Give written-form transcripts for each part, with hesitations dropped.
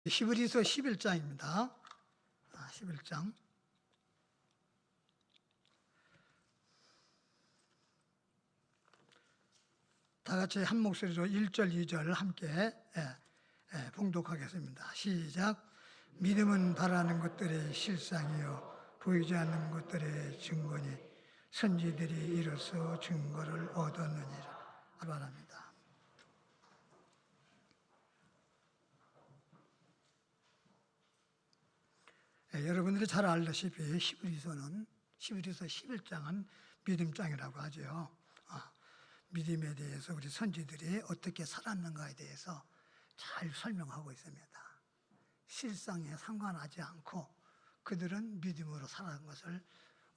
히브리서 11장입니다. 11장. 다 같이 한 목소리로 1절, 2절 함께 봉독하겠습니다. 시작. 믿음은 바라는 것들의 실상이요 보이지 않는 것들의 증거니 선지들이 이로써 증거를 얻었느니라. 바랍니다. 여러분들이 잘 알다시피 히브리서 11장은 믿음장이라고 하죠. 믿음에 대해서 우리 선지들이 어떻게 살았는가에 대해서 잘 설명하고 있습니다. 실상에 상관하지 않고 그들은 믿음으로 살아간 것을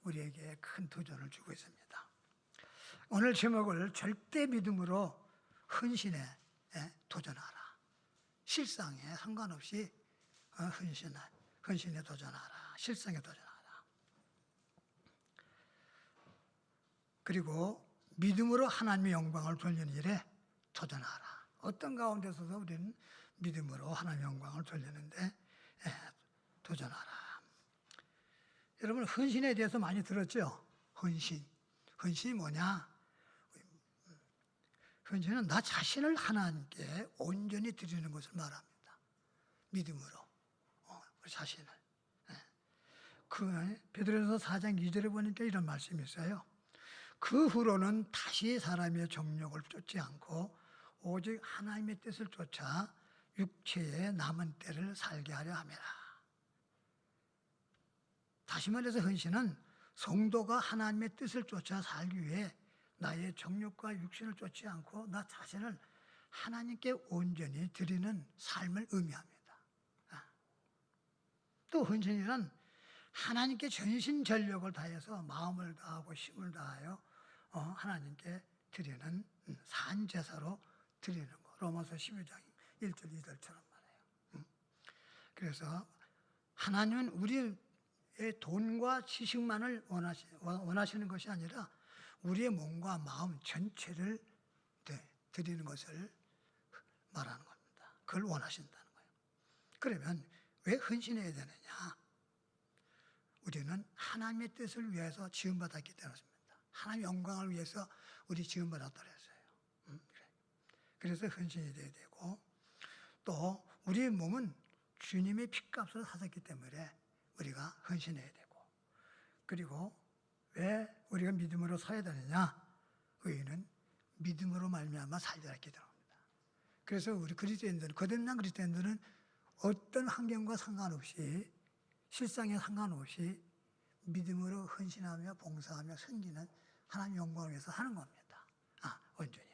우리에게 큰 도전을 주고 있습니다. 오늘 제목을 절대 믿음으로 헌신에 도전하라. 실상에 상관없이 헌신에 도전하라. 실상에 도전하라. 그리고 믿음으로 하나님의 영광을 돌리는 일에 도전하라. 어떤 가운데서도 우리는 믿음으로 하나님의 영광을 돌리는데 도전하라. 여러분 헌신에 대해서 많이 들었죠? 헌신이 뭐냐? 헌신은 나 자신을 하나님께 온전히 드리는 것을 말합니다. 믿음으로 우리 자신을. 베드로전서 4장 2절에 보니까 이런 말씀이 있어요. 그 후로는 다시 사람의 정욕을 쫓지 않고 오직 하나님의 뜻을 쫓아 육체의 남은 때를 살게 하려 함이라. 다시 말해서 헌신은 성도가 하나님의 뜻을 쫓아 살기 위해 나의 정욕과 육신을 쫓지 않고 나 자신을 하나님께 온전히 드리는 삶을 의미합니다. 또 헌신이란 하나님께 전신전력을 다해서 마음을 다하고 힘을 다하여 하나님께 드리는 산제사로 드리는 거. 로마서 12장 1절 2절처럼 말해요. 그래서 하나님은 우리의 돈과 지식만을 원하시는 것이 아니라 우리의 몸과 마음 전체를 드리는 것을 말하는 겁니다. 그걸 원하신다는 거예요. 그러면 왜 헌신해야 되느냐? 우리는 하나님의 뜻을 위해서 지음받았기 때문입니다. 하나님의 영광을 위해서 우리 지음받았다고 했어요. 그래서 헌신이 돼야 되고 또 우리의 몸은 주님의 핏값으로 사셨기 때문에 우리가 헌신해야 되고 그리고 왜 우리가 믿음으로 살아야 되느냐? 의인은 믿음으로 말미암아 살리라 했기 때문입니다. 그래서 우리 그리스도인들은 거듭난 그리스도인들은 어떤 환경과 상관없이 실상에 상관없이 믿음으로 헌신하며 봉사하며 섬기는 하나님 영광을 위해서 하는 겁니다. 온전히.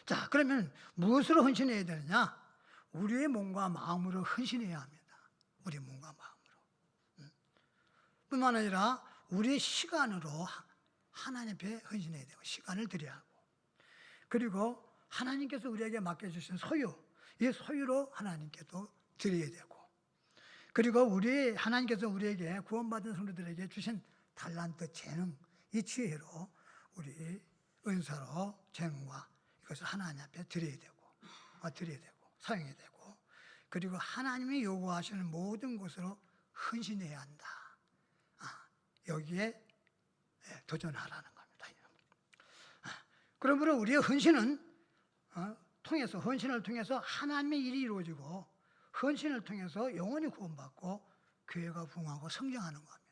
자, 그러면 무엇으로 헌신해야 되느냐? 우리의 몸과 마음으로 헌신해야 합니다. 우리의 몸과 마음으로. 뿐만 아니라 우리의 시간으로 하나님 앞에 헌신해야 되고 시간을 드려야 하고 그리고 하나님께서 우리에게 맡겨주신 소유, 이 소유로 하나님께도 드려야 되고 그리고 하나님께서 우리에게 구원받은 성도들에게 주신 달란트, 재능, 이 지혜로 우리 은사로 재능과 이것을 하나님 앞에 드려야 되고 사용해야 되고 그리고 하나님이 요구하시는 모든 것으로 헌신해야 한다. 여기에 도전하라는 겁니다. 그러므로 우리의 헌신을 통해서 하나님의 일이 이루어지고 헌신을 통해서 영원히 구원받고 교회가 부흥하고 성장하는 겁니다.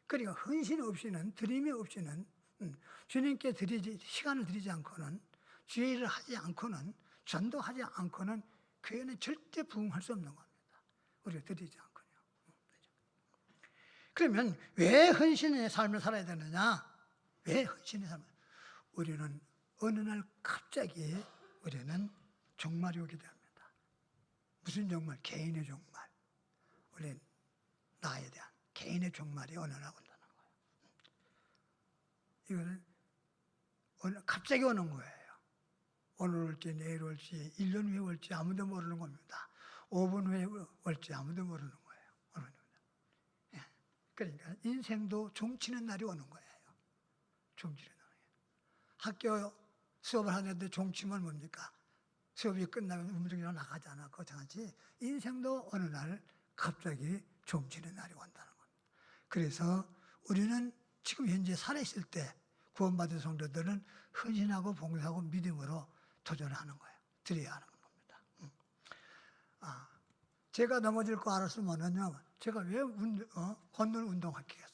그러니까 헌신 없이는 드림이 없이는 주님께 시간을 드리지 않고는 주의 일을 하지 않고는 전도하지 않고는 교회는 절대 부흥할 수 없는 겁니다. 우리가 드리지 않고요. 그러면 왜 헌신의 삶을 살아야 되느냐? 왜 헌신의 삶을? 우리는 어느 날 갑자기 우리는 종말이 오게 됩니다. 무슨 종말? 개인의 종말. 우리 나에 대한 개인의 종말이 어느 날 온다는 거예요. 이거는 갑자기 오는 거예요. 오늘 올지 내일 올지 1년 후에 올지 아무도 모르는 겁니다. 5분 후에 올지 아무도 모르는 거예요. 그러니까 인생도 종치는 날이 오는 거예요. 종치는 날이에요. 학교 수업을 하는데 종치면 뭡니까? 수업이 끝나면 음식이나 나가잖아. 그렇지. 인생도 어느 날 갑자기 종치는 날이 온다는 겁니다. 그래서 우리는 지금 현재 살아있을 때 구원받은 성도들은 헌신하고 봉사하고 믿음으로 도전하는 거예요. 드려야 하는 겁니다. 제가 넘어질 거 알았으면요, 제가 왜 걷는 운동하겠어요?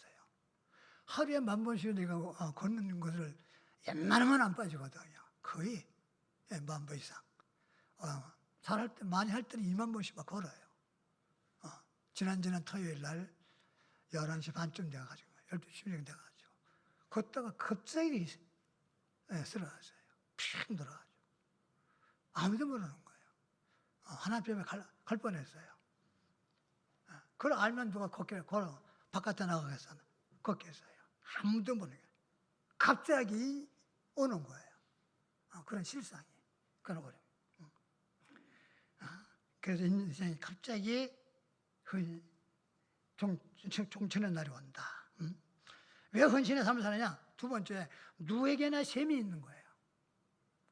하루에 10,000번씩 내가 걷는 것을 웬만하면 안 빠지거든요. 거의 10,000번 이상. 잘할 때, 많이 할 때는 20,000번씩 막 걸어요. 지난 토요일 날 11시 반쯤 돼가지고, 12시 쯤 돼가지고, 걷다가 갑자기 쓰러졌어요. 픽 들어가지고. 아무도 모르는 거예요. 하나님께 갈 뻔했어요. 그걸 알면 누가 걸어, 바깥에 나가겠어. 걷겠어요. 아무도 모르는 거예요. 갑자기 오는 거예요. 그런 실상이. 그런 거예요. 그래서 인생이 갑자기 종치는 날이 온다. 왜 헌신의 삶을 사느냐? 두 번째, 누구에게나 셈이 있는 거예요.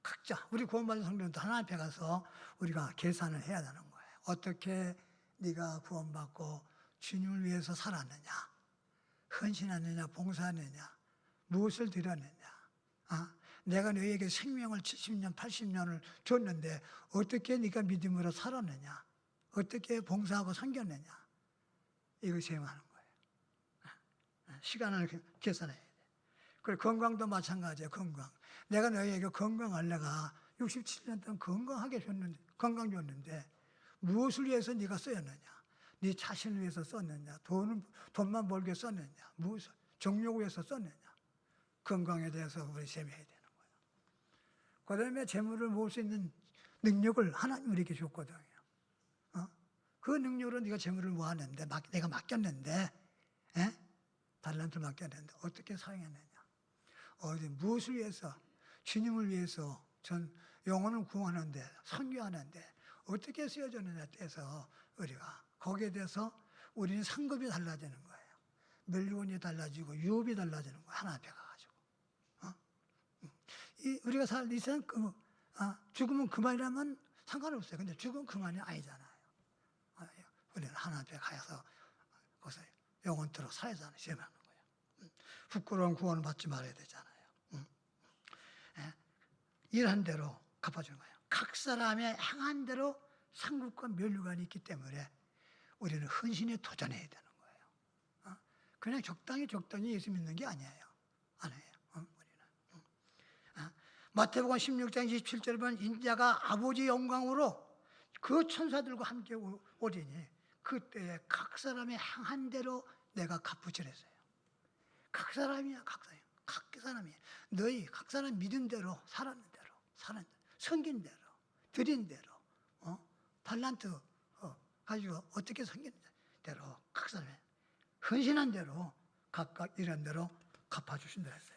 각자, 우리 구원받은 성도들도 하나님 앞에 가서 우리가 계산을 해야 되는 거예요. 어떻게 네가 구원받고 주님을 위해서 살았느냐? 헌신하느냐? 봉사하느냐? 무엇을 드렸느냐? 내가 너희에게 생명을 70년, 80년을 줬는데 어떻게 네가 믿음으로 살았느냐? 어떻게 봉사하고 섬겼느냐? 이거 세워하는 거예요. 시간을 계산해야 돼. 그리고 건강도 마찬가지예요. 건강. 내가 너희에게 건강을 내가 67년 동안 건강하게 줬는데, 건강 줬는데 무엇을 위해서 네가 쓰였느냐? 네 자신을 위해서 썼느냐? 돈만 벌게 썼느냐? 무엇을 정욕을 위해서 썼느냐? 건강에 대해서 우리 세미해야 되는 거예요. 그 다음에 재물을 모을 수 있는 능력을 하나님 우리에게 줬거든요. 그 능력으로 네가 재물을 모았는데, 내가 맡겼는데, 달란트를 맡겼는데 어떻게 사용했느냐? 무엇을 위해서? 주님을 위해서 전 영혼을 구원하는데, 선교하는데 어떻게 쓰여졌느냐에 대해서 우리가 거기에 대해서 우리는 상급이 달라지는 거예요. 멸류관이 달라지고 유업이 달라지는 거예요. 하나 앞에 가가지고. 우리가 살 이 세상 죽으면 그만이라면 상관없어요. 근데 죽으면 그만이 아니잖아요. 우리는 하나 앞에 가서 거기서 영원토록 살아야잖아요. 시험하는 거예요. 부끄러운 구원을 받지 말아야 되잖아요. 일한 대로 갚아주는 거예요. 각 사람의 행한 대로 상급과 면류관이 있기 때문에 우리는 헌신에 도전해야 되는 거예요. 그냥 적당히 예수 믿는 게 아니에요. 아니에요. 우리는. 마태복음 16장 27절에 보면 인자가 아버지 영광으로 그 천사들과 함께 오리니 그때에 각 사람의 행한 대로 내가 갚으시랬어요. 각 사람이야, 각 사람이. 너희 각 사람 믿은 대로 살았는 대로, 섬긴 대로, 드린 대로, 달란트 가지고 어떻게 섬긴 대로 각 사람이 헌신한 대로 각각 이런 대로 갚아주신다 했어요.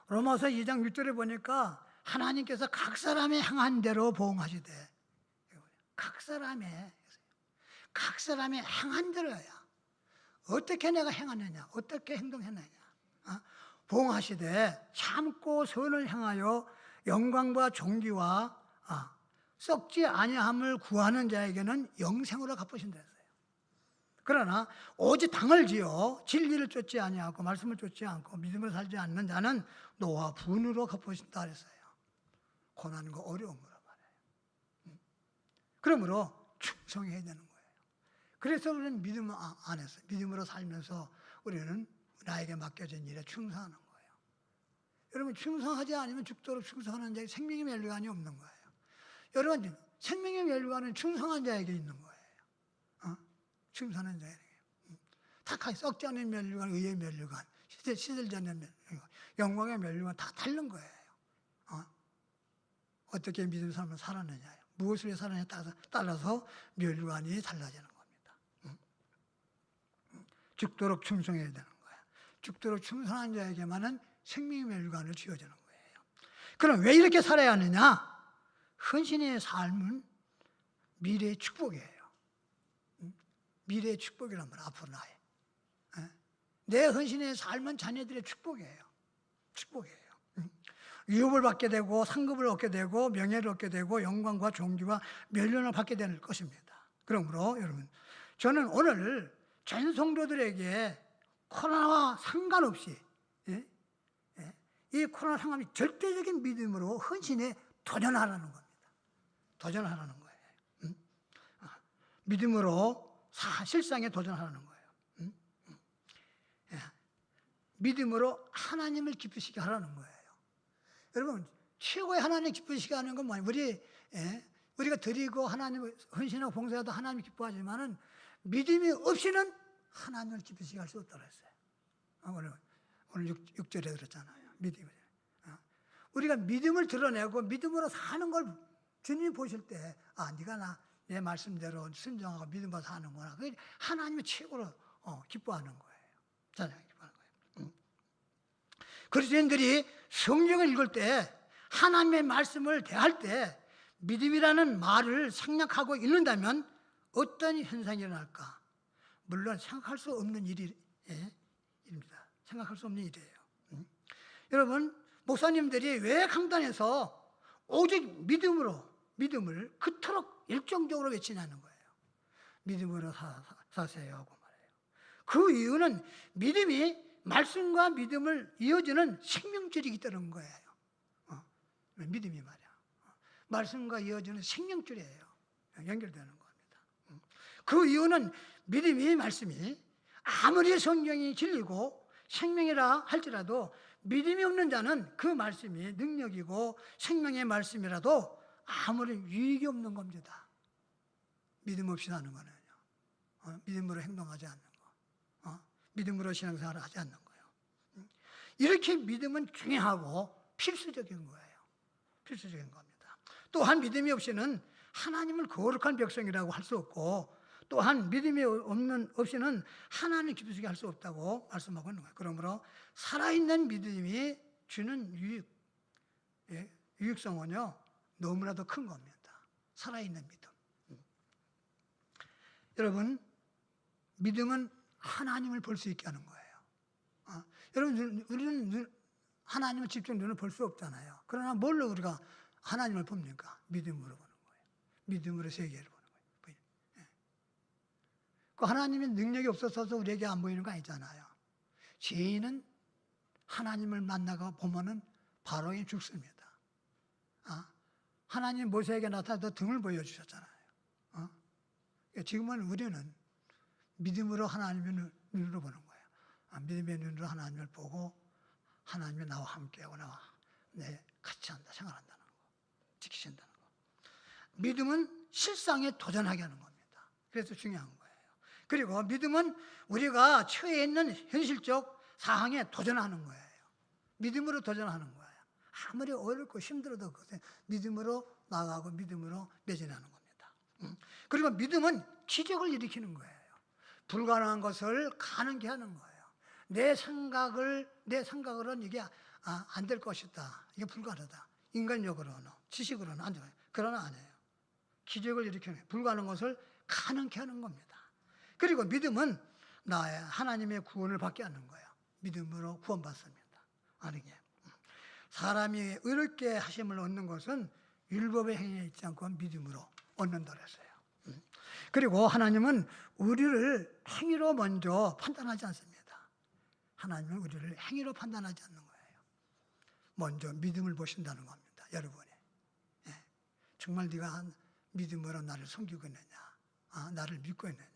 로마서 2장 6절에 보니까 하나님께서 각 사람의 행한 대로 보응하시되 각 사람의 행한 대로야. 어떻게 내가 행하느냐, 어떻게 행동했느냐, 보응하시되 참고 선을 행하여 영광과 존귀와 썩지 아니함을 구하는 자에게는 영생으로 갚으신다 했어요. 그러나 오직 당을 지어 진리를 쫓지 아니하고 말씀을 쫓지 않고 믿음으로 살지 않는 자는 노와 분으로 갚으신다 했어요. 고난과 어려움으로 말해요. 그러므로 충성해야 되는 거예요. 그래서 우리는 믿음 안에서 믿음으로 살면서 우리는 나에게 맡겨진 일에 충성하는 거예요. 여러분 충성하지 않으면 죽도록 충성하는 자에게 생명의 멸류관이 없는 거예요. 여러분 생명의 멸류관은 충성한 자에게 있는 거예요. 충성하는 자에게. 다 썩지 않는 멸류관, 의의 멸류관, 시들지 않는 멸류관, 영광의 멸류관 다 다른 거예요. 어떻게 믿음 삶을 살았느냐, 무엇을 위해 살았느냐에 따라서 멸류관이 달라지는 겁니다. 죽도록 충성해야 되는 거예요. 죽도록 충성한 자에게만은 생명의 멸류관을 쥐어주는 거예요. 그럼 왜 이렇게 살아야 하느냐? 헌신의 삶은 미래의 축복이에요. 미래의 축복이란 말이에요. 앞으로 나의. 내 헌신의 삶은 자녀들의 축복이에요. 축복이에요. 유업을 받게 되고 상급을 얻게 되고 명예를 얻게 되고 영광과 존귀와 멸륜을 받게 될 것입니다. 그러므로 여러분, 저는 오늘 전 성도들에게 코로나와 상관없이 이 코로나 상관없이 절대적인 믿음으로 헌신에 도전하라는 겁니다. 도전하라는 거예요. 믿음으로 실상에 도전하라는 거예요. 믿음으로 하나님을 기쁘시게 하라는 거예요. 여러분, 최고의 하나님 기쁘시게 하는 건 뭐예요? 우리가 드리고 하나님을 헌신하고 봉사해도 하나님을 기뻐하지만은 믿음이 없이는 하나님을 기쁘시게 할 수 없다고 했어요. 오늘 6절에 들었잖아요. 믿음을. 우리가 믿음을 드러내고 믿음으로 사는 걸 주님이 보실 때, 네가 내 말씀대로 순종하고 믿음으로 사는구나. 그게 하나님이 최고로 기뻐하는 거예요. 기뻐하는 거예요. 그리스도인들이 성경을 읽을 때, 하나님의 말씀을 대할 때 믿음이라는 말을 생략하고 읽는다면 어떤 현상이 일어날까? 물론 생각할 수 없는 일입니다. 생각할 수 없는 일이에요. 여러분, 목사님들이 왜 강단에서 오직 믿음을 그토록 열정적으로 외치냐는 거예요. 믿음으로 사세요 하고 말해요. 그 이유는 믿음이 말씀과 믿음을 이어지는 생명줄이 있다는 거예요. 믿음이 말이야. 말씀과 이어지는 생명줄이에요. 연결되는 겁니다. 그 이유는 믿음이 말씀이 아무리 성경이 진리고 생명이라 할지라도 믿음이 없는 자는 그 말씀이 능력이고 생명의 말씀이라도 아무리 유익이 없는 겁니다. 믿음 없이 사는 거는요. 믿음으로 행동하지 않는 거. 믿음으로 신앙생활을 하지 않는 거예요. 이렇게 믿음은 중요하고 필수적인 거예요. 필수적인 겁니다. 또한 믿음이 없이는 하나님을 거룩한 백성이라고 할 수 없고, 또한 믿음이 없이는 하나님을 기쁘시게 할 수 없다고 말씀하고 있는 거예요. 그러므로 살아있는 믿음이 주는 유익성은요, 너무나도 큰 겁니다. 살아있는 믿음. 여러분, 믿음은 하나님을 볼 수 있게 하는 거예요. 여러분, 우리는 하나님을 직접 눈을 볼 수 없잖아요. 그러나 뭘로 우리가 하나님을 봅니까? 믿음으로 보는 거예요. 믿음으로 세계를 보는 거예요. 그 하나님의 능력이 없어서 우리에게 안 보이는 거 아니잖아요. 죄인은 하나님을 만나고 보면은 바로 죽습니다. 하나님 모세에게 나타나서 등을 보여주셨잖아요. 지금은 우리는 믿음으로 하나님의 눈으로 보는 거예요. 믿음의 눈으로 하나님을 보고 하나님이 나와 함께하고 나와 같이 한다, 생활한다는 거, 지키신다는 거. 믿음은 실상에 도전하게 하는 겁니다. 그래서 중요한 거예요. 그리고 믿음은 우리가 처해 있는 현실적 상황에 도전하는 거예요. 믿음으로 도전하는 거예요. 아무리 어렵고 힘들어도 믿음으로 나가고 믿음으로 매진하는 겁니다. 그리고 믿음은 기적을 일으키는 거예요. 불가능한 것을 가능케 하는 거예요. 내 생각으로는 이게 안 될 것이다. 이게 불가능하다. 인간적으로는, 지식으로는 안 돼요. 그러나 아니에요. 기적을 일으키는 거예요. 불가능한 것을 가능케 하는 겁니다. 그리고 믿음은 나의 하나님의 구원을 받게 하는 거예요. 믿음으로 구원받습니다. 아는 게. 사람이 의롭게 하심을 얻는 것은 율법의 행위에 있지 않고 믿음으로 얻는다고 했어요. 그리고 하나님은 우리를 행위로 먼저 판단하지 않습니다. 하나님은 우리를 행위로 판단하지 않는 거예요. 먼저 믿음을 보신다는 겁니다. 여러분이. 정말 네가 믿음으로 나를 섬기고 있느냐, 나를 믿고 있느냐.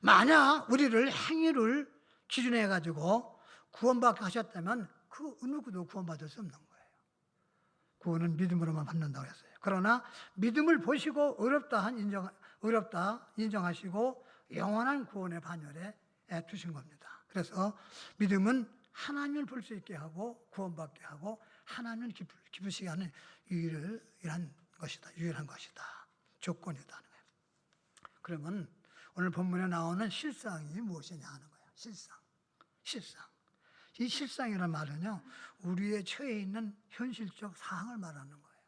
만약 우리를 행위를 기준해 가지고 구원받게 하셨다면 그 누구도 구원받을 수 없는 거예요. 구원은 믿음으로만 받는다고 했어요. 그러나 믿음을 보시고 어렵다 인정하시고 영원한 구원의 반열에 두신 겁니다. 그래서 믿음은 하나님을 볼 수 있게 하고 구원받게 하고 하나님을 기쁘시게 하는 유일한 것이다. 조건이다 하는 거예요. 그러면 오늘 본문에 나오는 실상이 무엇이냐 하는 거예요. 실상. 이 실상이라는 말은요, 우리의 처해 있는 현실적 상황을 말하는 거예요.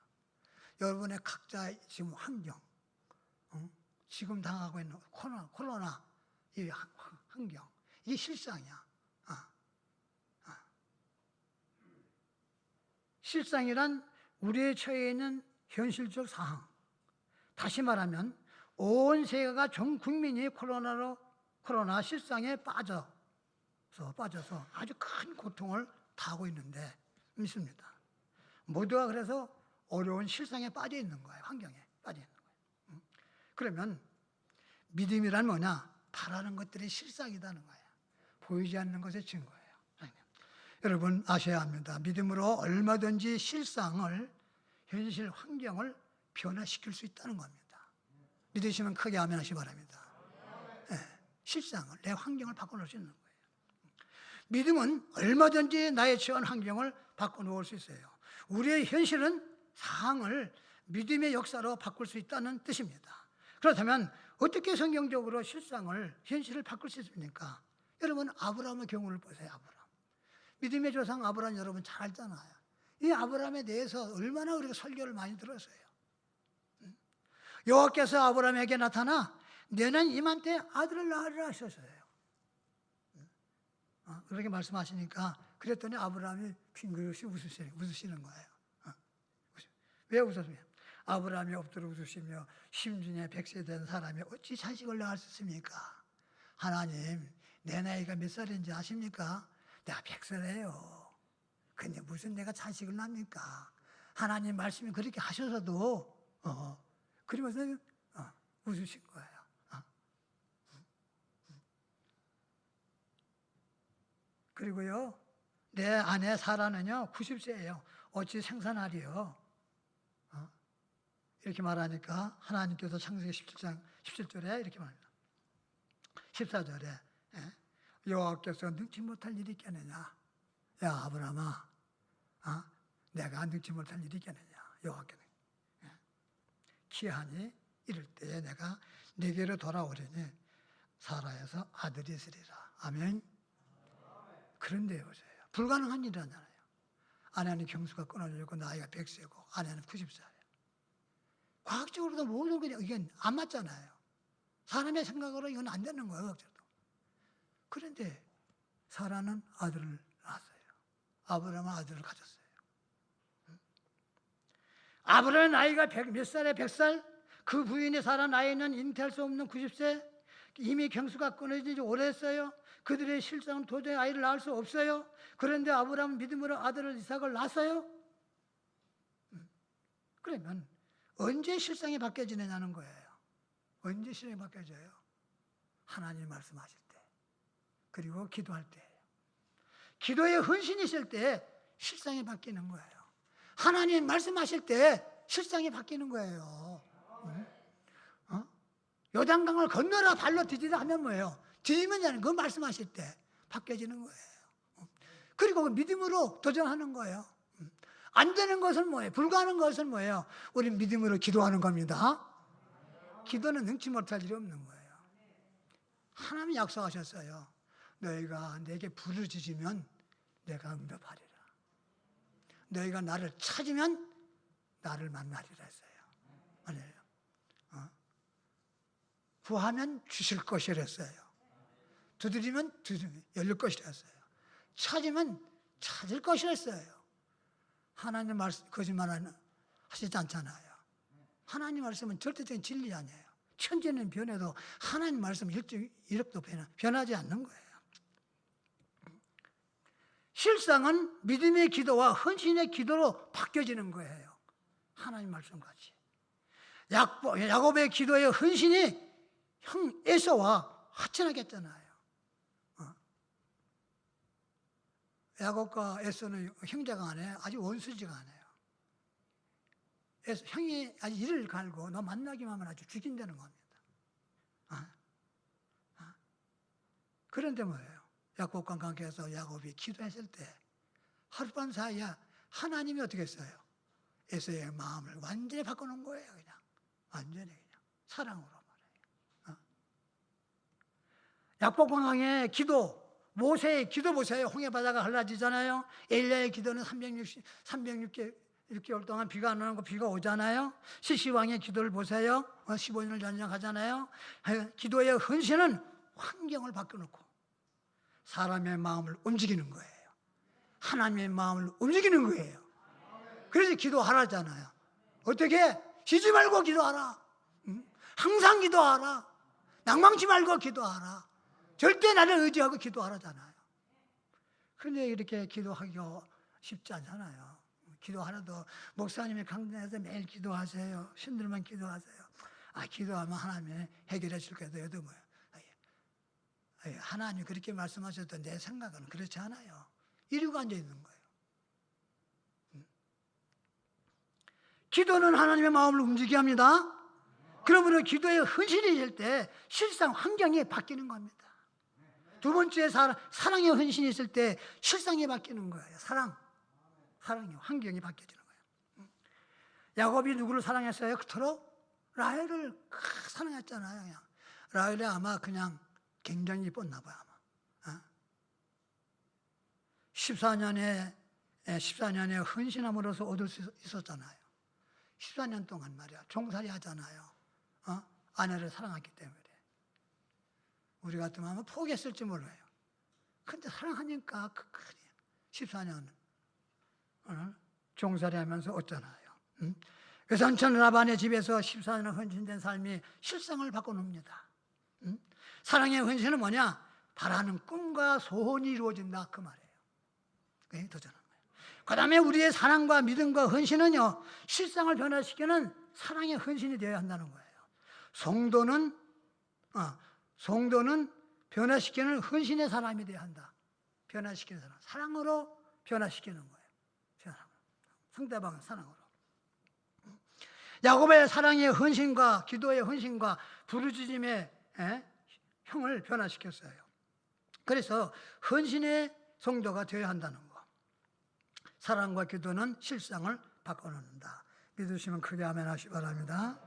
여러분의 각자 지금 환경, 지금 당하고 있는 코로나 이 환경, 이게 실상이야. 실상이란 우리의 처해 있는 현실적 상황. 다시 말하면 온 세계가 전 국민이 코로나 실상에 빠져서 아주 큰 고통을 당하고 있는데 믿습니다. 모두가 그래서 어려운 실상에 빠져 있는 거예요. 환경에 빠져 있는 거예요. 그러면 믿음이란 뭐냐? 바라는 것들이 실상이라는 거예요. 보이지 않는 것의 증거예요. 여러분 아셔야 합니다. 믿음으로 얼마든지 실상을, 현실 환경을 변화시킬 수 있다는 겁니다. 믿으시면 크게 아멘 하시기 바랍니다. 네, 실상을, 내 환경을 바꿔놓을 수 있는 거예요. 믿음은 얼마든지 나의 처한 환경을 바꿔놓을 수 있어요. 우리의 현실은 상황을 믿음의 역사로 바꿀 수 있다는 뜻입니다. 그렇다면 어떻게 성경적으로 실상을, 현실을 바꿀 수 있습니까? 여러분 아브라함의 경우를 보세요. 아브라함. 믿음의 조상 아브라함 여러분 잘 알잖아요. 이 아브라함에 대해서 얼마나 우리가 설교를 많이 들었어요. 여호와께서 아브라함에게 나타나 너는 이맘때 아들을 낳으리라 하셨어요. 그렇게 말씀하시니까 그랬더니 아브라함이 빙그릇이 웃으시는 거예요. 왜 웃었습니까? 아브라함이 엎드려 웃으시며 심중에 100세 된 사람이 어찌 자식을 낳을 수 있습니까? 하나님, 내 나이가 몇 살인지 아십니까? 내가 100세래요. 근데 무슨 내가 자식을 낳습니까? 하나님 말씀이 그렇게 하셔서도 그러면서 웃으신 거예요. 그리고요, 내 아내 사라는요 90세예요. 어찌 생산하리요? 이렇게 말하니까 하나님께서 창세기 17장 17절에 이렇게 말합니다. 14절에 여호와께서 능치 못할 일이 있겠느냐? 야 아브라함아, 내가 능치 못할 일이 있겠느냐? 여호와께는 기한이 이를 때에 내가 네게로 돌아오려니 사라에서 아들이 있으리라. 아멘. 그런데 보세요. 불가능한 일이잖아요. 아내는 경수가 끊어지고 나이가 100세고 아내는 90살이에요. 과학적으로도 모든 게 이건 안 맞잖아요. 사람의 생각으로 이건 안 되는 거예요. 그런데 사라는 아들을 낳았어요. 아브라함은 아들을 가졌어요. 아브라함의 나이가 몇 살에 100살, 그 부인이 사라 나이는 잉태할 수 없는 90세, 이미 경수가 끊어진 지 오래됐어요. 그들의 실상은 도저히 아이를 낳을 수 없어요. 그런데 아브라함은 믿음으로 아들을 이삭을 낳았어요. 그러면 언제 실상이 바뀌어지느냐는 거예요. 언제 실상이 바뀌어져요? 하나님 말씀하실 때, 그리고 기도할 때예요. 기도에 헌신이 있을 때 실상이 바뀌는 거예요. 하나님 말씀하실 때 실상이 바뀌는 거예요. 요단강을 건너라 발로 디디다 하면 뭐예요? 디디면 그 말씀하실 때 바뀌어지는 거예요. 그리고 믿음으로 도전하는 거예요. 안 되는 것은 뭐예요? 불가능한 것은 뭐예요? 우리 믿음으로 기도하는 겁니다. 기도는 능치 못할 일이 없는 거예요. 하나님이 약속하셨어요. 너희가 내게 부르짖으면 내가 응답하리라. 너희가 나를 찾으면 나를 만나리라 했어요. 아니에요. 구하면 주실 것이라 했어요. 두드리면 열릴 것이라 했어요. 찾으면 찾을 것이라 했어요. 하나님 말씀 거짓말 하시지 않잖아요. 하나님 말씀은 절대적인 진리 아니에요. 천지는 변해도 하나님 말씀 1억도 변하지 않는 거예요. 실상은 믿음의 기도와 헌신의 기도로 바뀌어지는 거예요. 하나님 말씀같이. 야곱의 기도의 헌신이 형 에서와 하천하게 했잖아요. 야곱과 에서는 형제가 아니에요. 아직 원수지가 아니에요. 형이 아주 이를 갈고 너 만나기만 하면 아주 죽인다는 겁니다. 그런데 뭐예요? 야곱과 관계에서 야곱이 기도했을 때 하룻밤 사이에 하나님이 어떻게 했어요? 에서의 마음을 완전히 바꿔놓은 거예요. 그냥 완전히 그냥 사랑으로 말해요. 야곱과 관계의 기도, 모세의 기도 보세요. 홍해 바다가 갈라지잖아요. 엘리야의 기도는 306개월 동안 비가 안 오고 비가 오잖아요. 시시왕의 기도를 보세요. 15년을 전쟁하잖아요. 기도의 헌신은 환경을 바꿔놓고 사람의 마음을 움직이는 거예요. 하나님의 마음을 움직이는 거예요. 그래서 기도하라잖아요. 어떻게? 쉬지 말고 기도하라. 항상 기도하라. 낭망치 말고 기도하라. 절대 나를 의지하고 기도하라잖아요. 그런데 이렇게 기도하기가 쉽지 않잖아요. 기도하라도 목사님이 강단에서 매일 기도하세요. 신들만 기도하세요. 기도하면 하나님이 해결해 줄 거예요. 여도 뭐예요? 하나님이 그렇게 말씀하셔도 내 생각은 그렇지 않아요. 이러고 앉아 있는 거예요. 기도는 하나님의 마음을 움직이게 합니다. 그러므로 기도에 헌신이 될 때 실상 환경이 바뀌는 겁니다. 두 번째 사랑의 헌신이 있을 때 실상이 바뀌는 거예요. 사랑이 환경이 바뀌어지는 거예요. 야곱이 누구를 사랑했어요? 그토록 라헬을 사랑했잖아요. 라헬이 아마 그냥 굉장히 이뻤나 봐요. 아마 14년에 헌신함으로써 얻을 수 있었잖아요. 14년 동안 말이야 종살이 하잖아요. 아내를 사랑했기 때문에. 우리 같으면 아마 포기했을지 몰라요. 근데 사랑하니까 14년 종살이 하면서 얻잖아요. 외삼촌 라반의 집에서 14년 헌신된 삶이 실상을 바꿔놓습니다. 사랑의 헌신은 뭐냐? 바라는 꿈과 소원이 이루어진다 그 말이에요. 그게 더 전한 거예요. 그 다음에 우리의 사랑과 믿음과 헌신은요 실상을 변화시키는 사랑의 헌신이 되어야 한다는 거예요. 성도는 변화시키는 헌신의 사람이 되어야 한다. 변화시키는 사람. 사랑으로 변화시키는 거예요. 상대방을 사랑으로. 야곱의 사랑의 헌신과 기도의 헌신과 부르짖음의 형을 변화시켰어요. 그래서 헌신의 성도가 되어야 한다는 거. 사랑과 기도는 실상을 바꿔놓는다. 믿으시면 크게 아멘 하시기 바랍니다.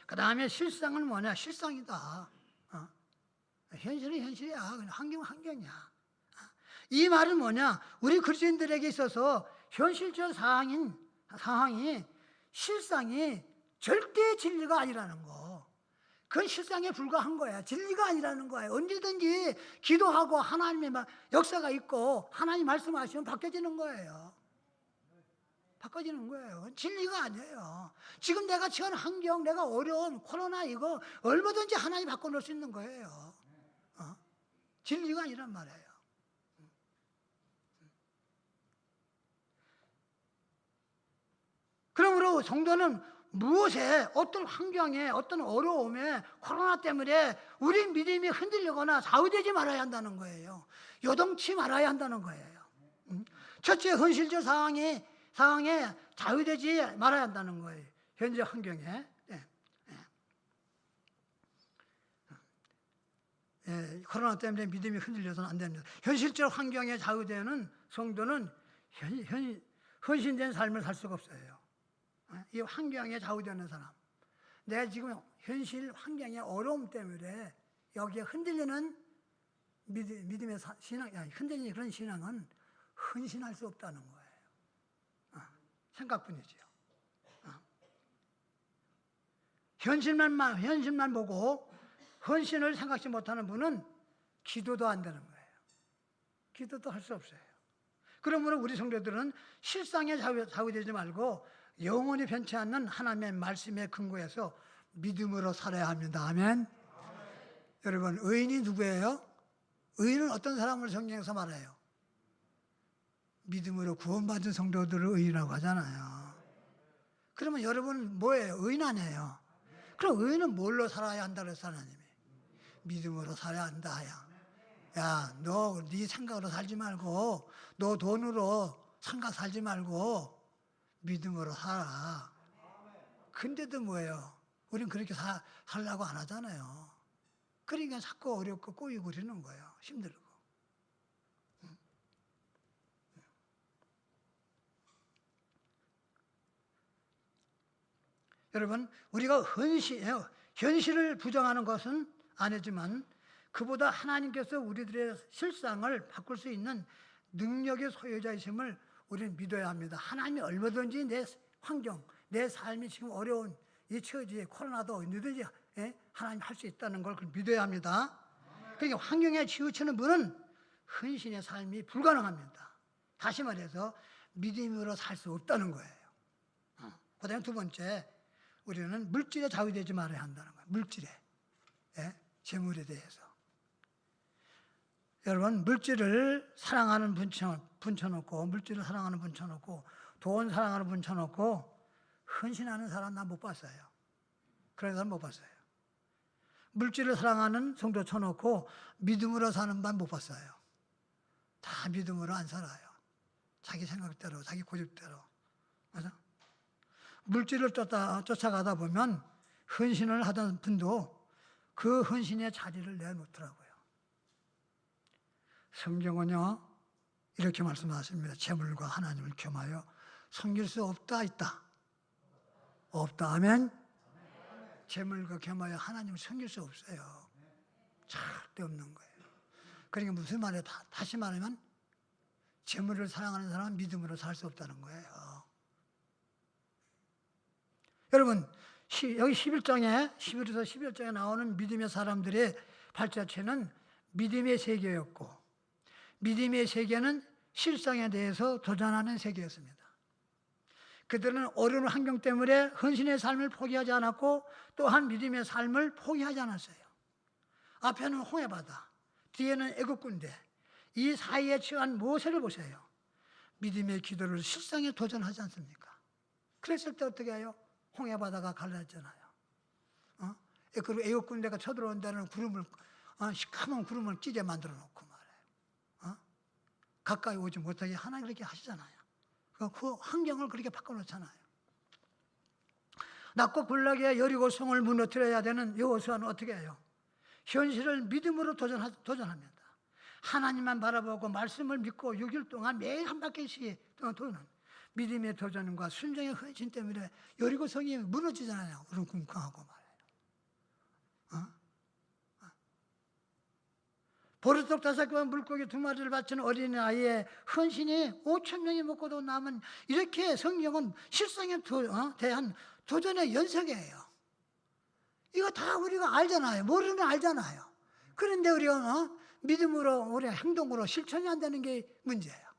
그 다음에 실상은 뭐냐? 실상이다. 현실은 현실이야. 환경은 환경이야. 이 말은 뭐냐? 우리 그리스도인들에게 있어서 현실적 상황이 실상이 절대 진리가 아니라는 거. 그건 실상에 불과한 거야. 진리가 아니라는 거예요. 언제든지 기도하고 하나님의 역사가 있고 하나님 말씀하시면 바뀌어지는 거예요. 바꿔지는 거예요. 진리가 아니에요. 지금 내가 처한 환경, 내가 어려운 코로나 이거 얼마든지 하나님 바꿔놓을 수 있는 거예요. 진리가 아니란 말이에요. 그러므로 성도는 무엇에, 어떤 환경에, 어떤 어려움에, 코로나 때문에 우리 믿음이 흔들리거나 좌우되지 말아야 한다는 거예요. 요동치 말아야 한다는 거예요. 첫째, 현실적 상황에 좌우되지 말아야 한다는 거예요. 현재 환경에. 코로나 때문에 믿음이 흔들려서는 안 됩니다. 현실적 환경에 좌우되는 성도는 헌신된 삶을 살 수가 없어요. 이 환경에 좌우되는 사람, 내가 지금 현실 환경의 어려움 때문에 여기에 흔들리는 믿음의 신앙, 흔들리는 그런 신앙은 헌신할 수 없다는 거예요. 생각뿐이지요. 현실만 보고 헌신을 생각지 못하는 분은 기도도 안 되는 거예요. 기도도 할 수 없어요. 그러므로 우리 성도들은 실상에 좌우되지 말고 영원히 변치 않는 하나님의 말씀에 근거해서 믿음으로 살아야 합니다. 아멘. 여러분, 의인이 누구예요? 의인은 어떤 사람을 성경에서 말해요? 믿음으로 구원받은 성도들을 의인이라고 하잖아요. 그러면 여러분 뭐예요? 의인 아니에요? 그럼 의인은 뭘로 살아야 한다 그랬어 하나님이? 믿음으로 살아야 한다. 야, 너 네 생각으로 살지 말고, 너 돈으로 생각 살지 말고 믿음으로 살아. 근데도 뭐예요? 우린 그렇게 살라고 안 하잖아요. 그러니까 자꾸 어렵고 꼬이고 그러는 거예요. 힘들고. 여러분, 우리가 현실을 부정하는 것은 아니지만 그보다 하나님께서 우리들의 실상을 바꿀 수 있는 능력의 소유자이심을 우리는 믿어야 합니다. 하나님이 얼마든지 내 환경, 내 삶이 지금 어려운 이 처지에 코로나도 언제든지 하나님 할 수 있다는 걸 믿어야 합니다. 그러니까 환경에 치우치는 분은 헌신의 삶이 불가능합니다. 다시 말해서 믿음으로 살 수 없다는 거예요. 그다음에 두 번째, 우리는 물질에 좌우되지 말아야 한다는 거예요. 물질에, 재물에 대해서. 여러분, 물질을 사랑하는 분 쳐놓고, 물질을 사랑하는 분 쳐놓고, 돈 사랑하는 분 쳐놓고, 헌신하는 사람 나 못 봤어요. 그런 사람 못 봤어요. 물질을 사랑하는 성도 쳐놓고 믿음으로 사는 반 못 봤어요. 다 믿음으로 안 살아요. 자기 생각대로, 자기 고집대로. 맞아? 물질을 쫓아가다 보면 헌신을 하던 분도 그 헌신의 자리를 내놓더라고요. 성경은요, 이렇게 말씀하십니다. 재물과 하나님을 겸하여 섬길 수 없다, 있다. 없다 하면 재물과 겸하여 하나님을 섬길 수 없어요. 절대 없는 거예요. 그러니까 무슨 말이에요? 다시 말하면 재물을 사랑하는 사람은 믿음으로 살 수 없다는 거예요. 여러분, 여기 11장에 11에서 11장에 나오는 믿음의 사람들의 발자취는 믿음의 세계였고, 믿음의 세계는 실상에 대해서 도전하는 세계였습니다. 그들은 어려운 환경 때문에 헌신의 삶을 포기하지 않았고, 또한 믿음의 삶을 포기하지 않았어요. 앞에는 홍해바다, 뒤에는 애국군대, 이 사이에 처한 모세를 보세요. 믿음의 기도를 실상에 도전하지 않습니까? 그랬을 때 어떻게 해요? 홍해바다가 갈라졌잖아요. 그리고 애국군대가 쳐들어온다는 구름을, 시커먼 구름을 끼게 만들어 놓고 말해요. 가까이 오지 못하게 하나님 그렇게 하시잖아요. 그 환경을 그렇게 바꿔놓잖아요. 낮고 굴락에 여리고성을 무너뜨려야 되는 여호수아는 어떻게 해요? 현실을 믿음으로 도전합니다. 하나님만 바라보고 말씀을 믿고 6일 동안 매일 한 바퀴씩 도는 믿음의 도전과 순종의 헌신 때문에 여리고성이 무너지잖아요. 우렁쿵쾅하고 말해요. 보리떡 5개와 물고기 2마리를 바친 어린아이의 헌신이 5,000명이 먹고도 남은, 이렇게 성경은 실상에 대한 도전의 연속이에요. 이거 다 우리가 알잖아요. 모르는 알잖아요. 그런데 우리가 믿음으로, 우리 행동으로 실천이 안 되는 게 문제예요.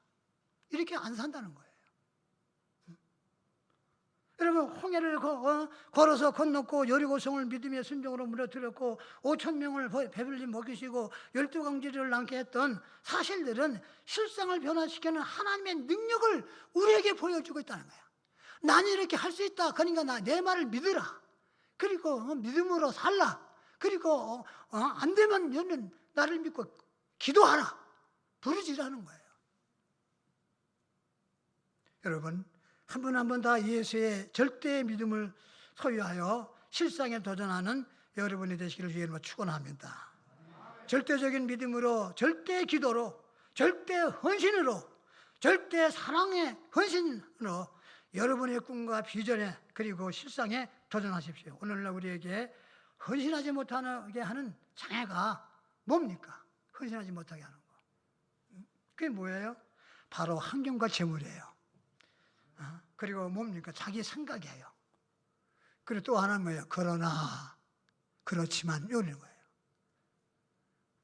이렇게 안 산다는 거예요. 여러분, 홍해를 걸어서 건넜고 여리고성을 믿음의 순종으로 무너뜨렸고 5,000명을 배불리 먹이시고 12강지를 남게 했던 사실들은 실상을 변화시키는 하나님의 능력을 우리에게 보여주고 있다는 거야. 나는 이렇게 할 수 있다. 그러니까 내 말을 믿으라. 그리고 믿음으로 살라. 그리고 안 되면 너는 나를 믿고 기도하라. 부르짖으라는 거예요. 여러분, 한 분 한 분 다 예수의 절대의 믿음을 소유하여 실상에 도전하는 여러분이 되시기를 주님으로 축원합니다. 절대적인 믿음으로, 절대 기도로, 절대 헌신으로, 절대 사랑의 헌신으로 여러분의 꿈과 비전에, 그리고 실상에 도전하십시오. 오늘날 우리에게 헌신하지 못하게 하는 장애가 뭡니까? 헌신하지 못하게 하는 거. 그게 뭐예요? 바로 환경과 재물이에요. 그리고 뭡니까? 자기 생각이에요. 그리고 또 하나는 뭐예요? 그러나, 그렇지만, 이러는 거예요.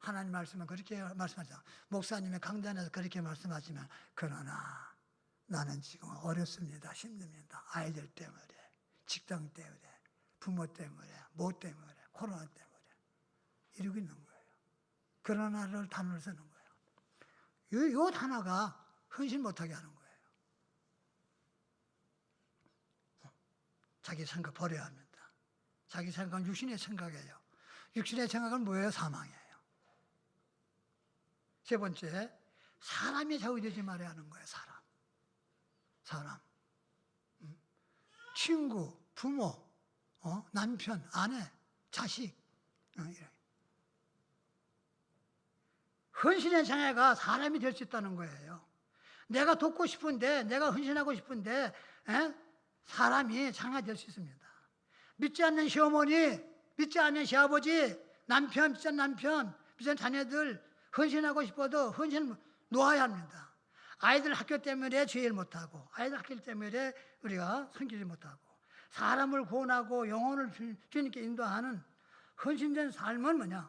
하나님 말씀은 그렇게 말씀하죠. 목사님의 강단에서 그렇게 말씀하시면, 그러나 나는 지금 어렵습니다. 힘듭니다. 아이들 때문에, 직장 때문에, 부모 때문에, 뭐 때문에, 코로나 때문에 이러고 있는 거예요. 그러나를 단어를 쓰는 거예요. 이 단어가 헌신 못하게 하는 거예요. 자기 생각 버려야 합니다. 자기 생각은 육신의 생각이에요. 육신의 생각은 뭐예요? 사망이에요. 세 번째, 사람이 좌우되지 말아야 하는 거예요. 사람. 친구, 부모, 남편, 아내, 자식. 헌신의 장애가 사람이 될 수 있다는 거예요. 내가 돕고 싶은데, 내가 헌신하고 싶은데, 사람이 장애될 수 있습니다. 믿지 않는 시어머니, 믿지 않는 시아버지, 남편, 믿지 않는 남편, 믿지 않는 자녀들 헌신하고 싶어도 헌신 놓아야 합니다. 아이들 학교 때문에 죄일 못하고, 아이들 학교 때문에 우리가 섬기지 못하고, 사람을 구원하고 영혼을 주님께 인도하는 헌신된 삶은 뭐냐?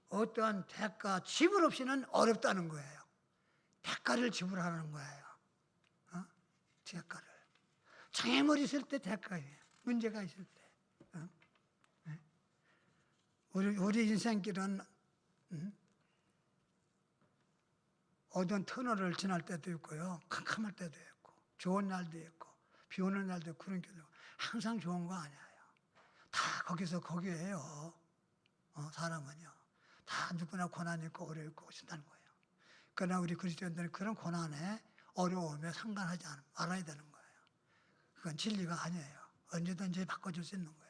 어떠한 대가, 지불 없이는 어렵다는 거예요. 대가를 지불하는 거예요. 대가를. 장애물이 있을 때 대가예요. 문제가 있을 때. 우리 인생길은 어떤 터널을 지날 때도 있고요. 캄캄할 때도 있고, 좋은 날도 있고, 비 오는 날도 있고, 그런 길도 항상 좋은 거 아니에요. 다 거기서 거기에요. 사람은요. 다 누구나 고난이 있고 어려워 있고 신다는 거예요. 그러나 우리 그리스도인들은 그런 고난에 어려움에 상관하지 말아야 되는 거예요. 그건 진리가 아니에요. 언제든지 바꿔줄 수 있는 거예요.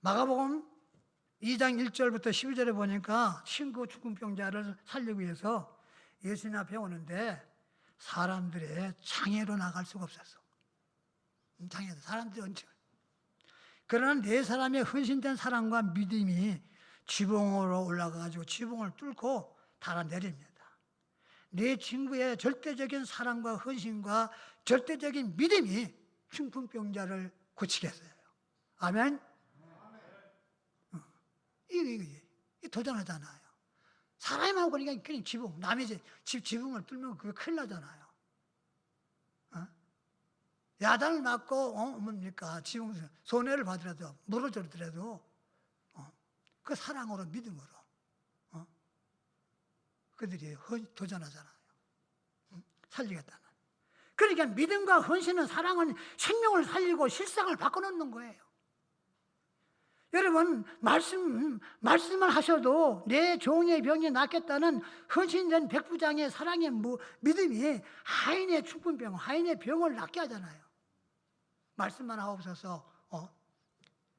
마가복음 2장 1절부터 12절에 보니까 친구 죽은 병자를 살리기 위해서 예수님 앞에 오는데 사람들의 장애로 나갈 수가 없었어. 장애도 사람들이 얹혀. 그러나 네 사람의 헌신된 사랑과 믿음이 지붕으로 올라가가지고 지붕을 뚫고 달아내립니다. 네 친구의 절대적인 사랑과 헌신과 절대적인 믿음이 중풍병자를 고치게 했어요. 아멘? 이게 도전하잖아요. 사람하고 그러니까 그냥 지붕, 남의 지붕을 뚫면 그게 큰일 나잖아요. 야단을 맞고 뭡니까 지붕 손해를 받으라도 무너져더라도 그 사랑으로 믿음으로 그들이 도전하잖아요. 살리겠다는. 그러니까 믿음과 헌신은 사랑은 생명을 살리고 실상을 바꿔놓는 거예요. 여러분 말씀을 하셔도 내 종의 병이 낫겠다는 헌신된 백부장의 사랑의 믿음이 하인의 중풍병, 하인의 병을 낫게 하잖아요. 말씀만 하옵소서.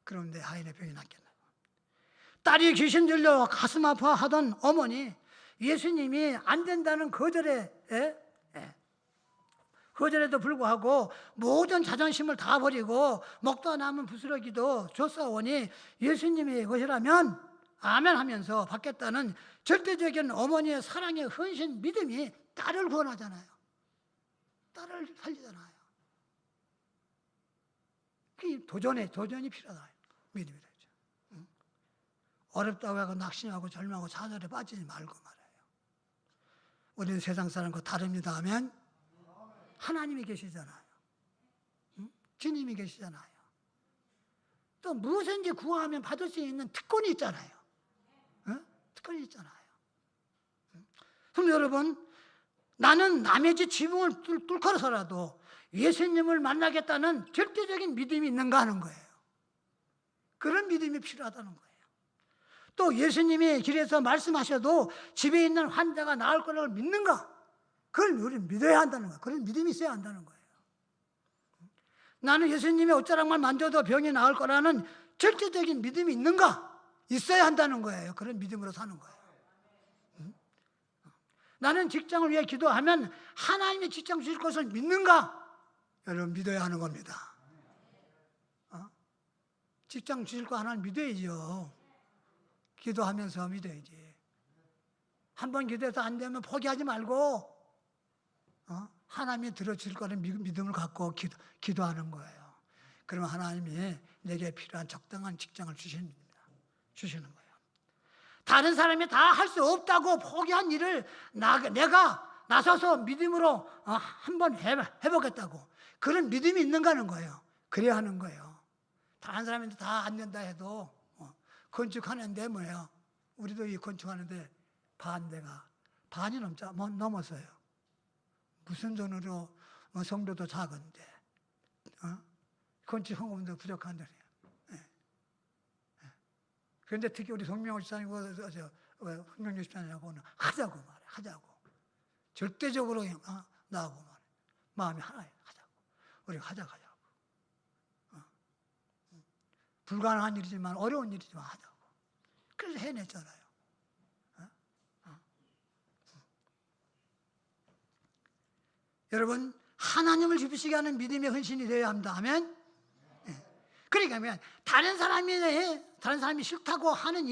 그런데 하인의 병이 낫겠나. 딸이 귀신 들려 가슴 아파하던 어머니, 예수님이 안 된다는 거절에도 불구하고 모든 자존심을 다 버리고 먹다 남은 부스러기도 줬사오니 예수님이 것이라면 아멘 하면서 받겠다는 절대적인 어머니의 사랑의 헌신 믿음이 딸을 구원하잖아요. 딸을 살리잖아요. 그 도전이 필요하다. 믿음이 되죠. 어렵다고 하고 낙심하고 절망하고 좌절에 빠지지 말고 말해요. 우리는 세상 사람과 다릅니다 하면 하나님이 계시잖아요. 주님이 계시잖아요. 또 무엇인지 구하면 받을 수 있는 특권이 있잖아요. 특권이 있잖아요. 그럼 여러분, 나는 남의 집 지붕을 뚫고서라도 예수님을 만나겠다는 절대적인 믿음이 있는가 하는 거예요. 그런 믿음이 필요하다는 거예요. 또 예수님이 길에서 말씀하셔도 집에 있는 환자가 나을 거라고 믿는가? 그걸 우리 믿어야 한다는 거예요. 그런 믿음이 있어야 한다는 거예요. 나는 예수님이 어쩌락만 만져도 병이 나을 거라는 절대적인 믿음이 있는가? 있어야 한다는 거예요. 그런 믿음으로 사는 거예요. 나는 직장을 위해 기도하면 하나님의 직장 주실 것을 믿는가? 여러분 믿어야 하는 겁니다. 직장 주실 거 하나는 믿어야죠. 기도하면서 믿어야지. 한번 기도해서 안 되면 포기하지 말고 하나님이 들어줄 거는 믿음을 갖고 기도하는 거예요. 그러면 하나님이 내게 필요한 적당한 직장을 주시는 거예요. 다른 사람이 다 할 수 없다고 포기한 일을 내가 나서서 믿음으로 한번 해보겠다고 그런 믿음이 있는가 하는 거예요. 그래야 하는 거예요. 다른 사람한테 다 안 된다 해도 건축하는데 뭐예요? 우리도 이 건축하는데 반이 넘었어요. 무슨 돈으로 성도도 작은데 건축 헌금도 부족한데. 그런데 특히 우리 송명호 집사님과 흥명주 집사님하고는 하자고 말해. 하자고. 절대적으로 나하고 말해. 마음이 하나예요. 하자고. 우리가 하자고. 불가능한 일이지만 어려운 일이지만 하자고. 그래서 해냈잖아요. 여러분 하나님을 기쁘시게 하는 믿음의 헌신이 되어야 합니다. 아멘. 그러니까 다른 사람이 싫다고 하는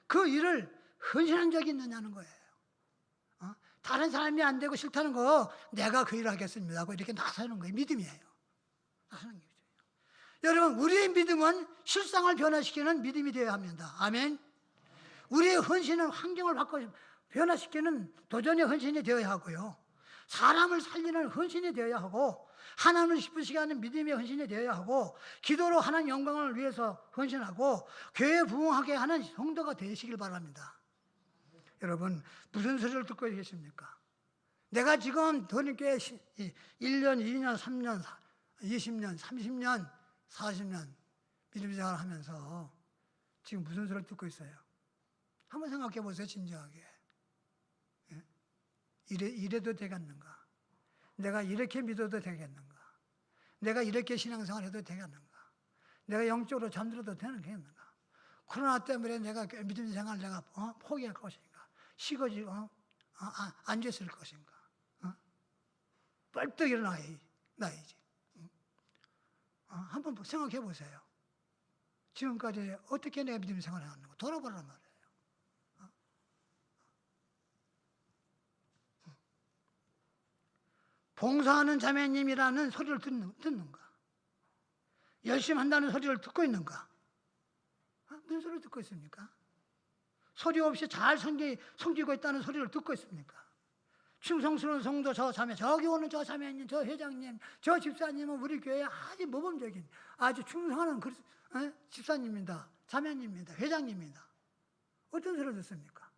그 일을 헌신한 적이 있느냐는 거예요. 다른 사람이 안 되고 싫다는 거 내가 그 일을 하겠습니다 하고 이렇게 나서는 거예요. 믿음이에요. 나서는 게 믿음이에요. 여러분 우리의 믿음은 실상을 변화시키는 믿음이 되어야 합니다. 아멘. 우리의 헌신은 환경을 변화시키는 도전의 헌신이 되어야 하고요. 사람을 살리는 헌신이 되어야 하고 하나님을 싶으시게 하는 믿음의 헌신이 되어야 하고, 기도로 하나님 영광을 위해서 헌신하고, 교회 부흥하게 하는 성도가 되시길 바랍니다. 여러분, 무슨 소리를 듣고 계십니까? 내가 지금 도님께 1년, 2년, 3년, 20년, 30년, 40년 믿음 생활을 하면서 지금 무슨 소리를 듣고 있어요? 한번 생각해 보세요, 진지하게. 예? 이래도 되겠는가? 내가 이렇게 믿어도 되겠는가? 내가 이렇게 신앙생활 해도 되겠는가? 내가 영적으로 잠들어도 되겠는가? 코로나 때문에 내가 믿음 생활 내가 포기할 것인가? 식어지고 앉아있을 것인가? 벌떡 일어나야지. 한번 생각해 보세요. 지금까지 어떻게 내가 믿음 생활을 하는가? 돌아보란 말이에요. 봉사하는 자매님이라는 소리를 듣는가? 열심히 한다는 소리를 듣고 있는가? 무슨 소리를 듣고 있습니까? 소리 없이 잘 섬기고 있다는 소리를 듣고 있습니까? 충성스러운 성도 저 자매, 저기 오는 저 자매님, 저 회장님, 저 집사님은 우리 교회에 아주 모범적인, 아주 충성하는 집사님입니다. 자매님입니다. 회장님입니다. 어떤 소리를 듣습니까?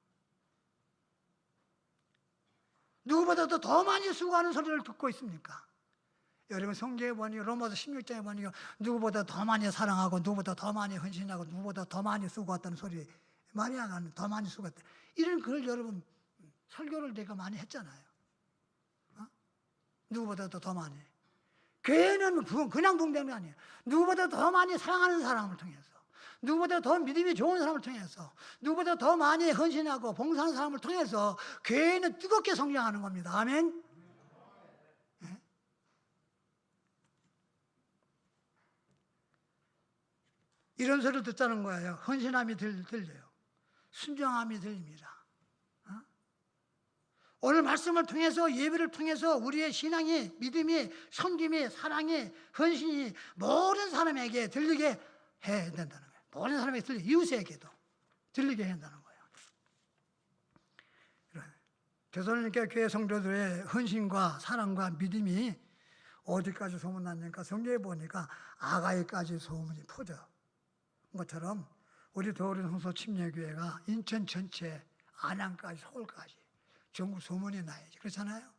누구보다도 더 많이 수고하는 소리를 듣고 있습니까? 여러분, 성경에 보니 로마서 16장에 보니 누구보다 더 많이 사랑하고, 누구보다 더 많이 헌신하고, 누구보다 더 많이 수고했다는 소리 많이 하는, 더 많이 수고했다, 이런 글 여러분 설교를 내가 많이 했잖아요. 누구보다도 더 많이. 교회는 그냥 붕대는 게 아니에요. 누구보다 더 많이 사랑하는 사람을 통해서, 누구보다 더 믿음이 좋은 사람을 통해서, 누구보다 더 많이 헌신하고 봉사하는 사람을 통해서 교회는 뜨겁게 성장하는 겁니다. 아멘. 네? 이런 소리를 듣자는 거예요. 헌신함이 들려요. 순종함이 들립니다. 오늘 말씀을 통해서, 예배를 통해서 우리의 신앙이, 믿음이, 섬김이, 사랑이, 헌신이 모든 사람에게 들리게 해야 된다는 거예요. 모든 사람에게 들리게, 이웃에게도 들리게 해야 한다는 거예요. 데살로니가 교회 성도들의 헌신과 사랑과 믿음이 어디까지 소문났는가? 성경에 보니까 아가이까지 소문이 퍼져 것처럼 우리 도우리 성서 침례교회가 인천 전체, 안양까지, 서울까지 전국 소문이 나야지. 그렇잖아요?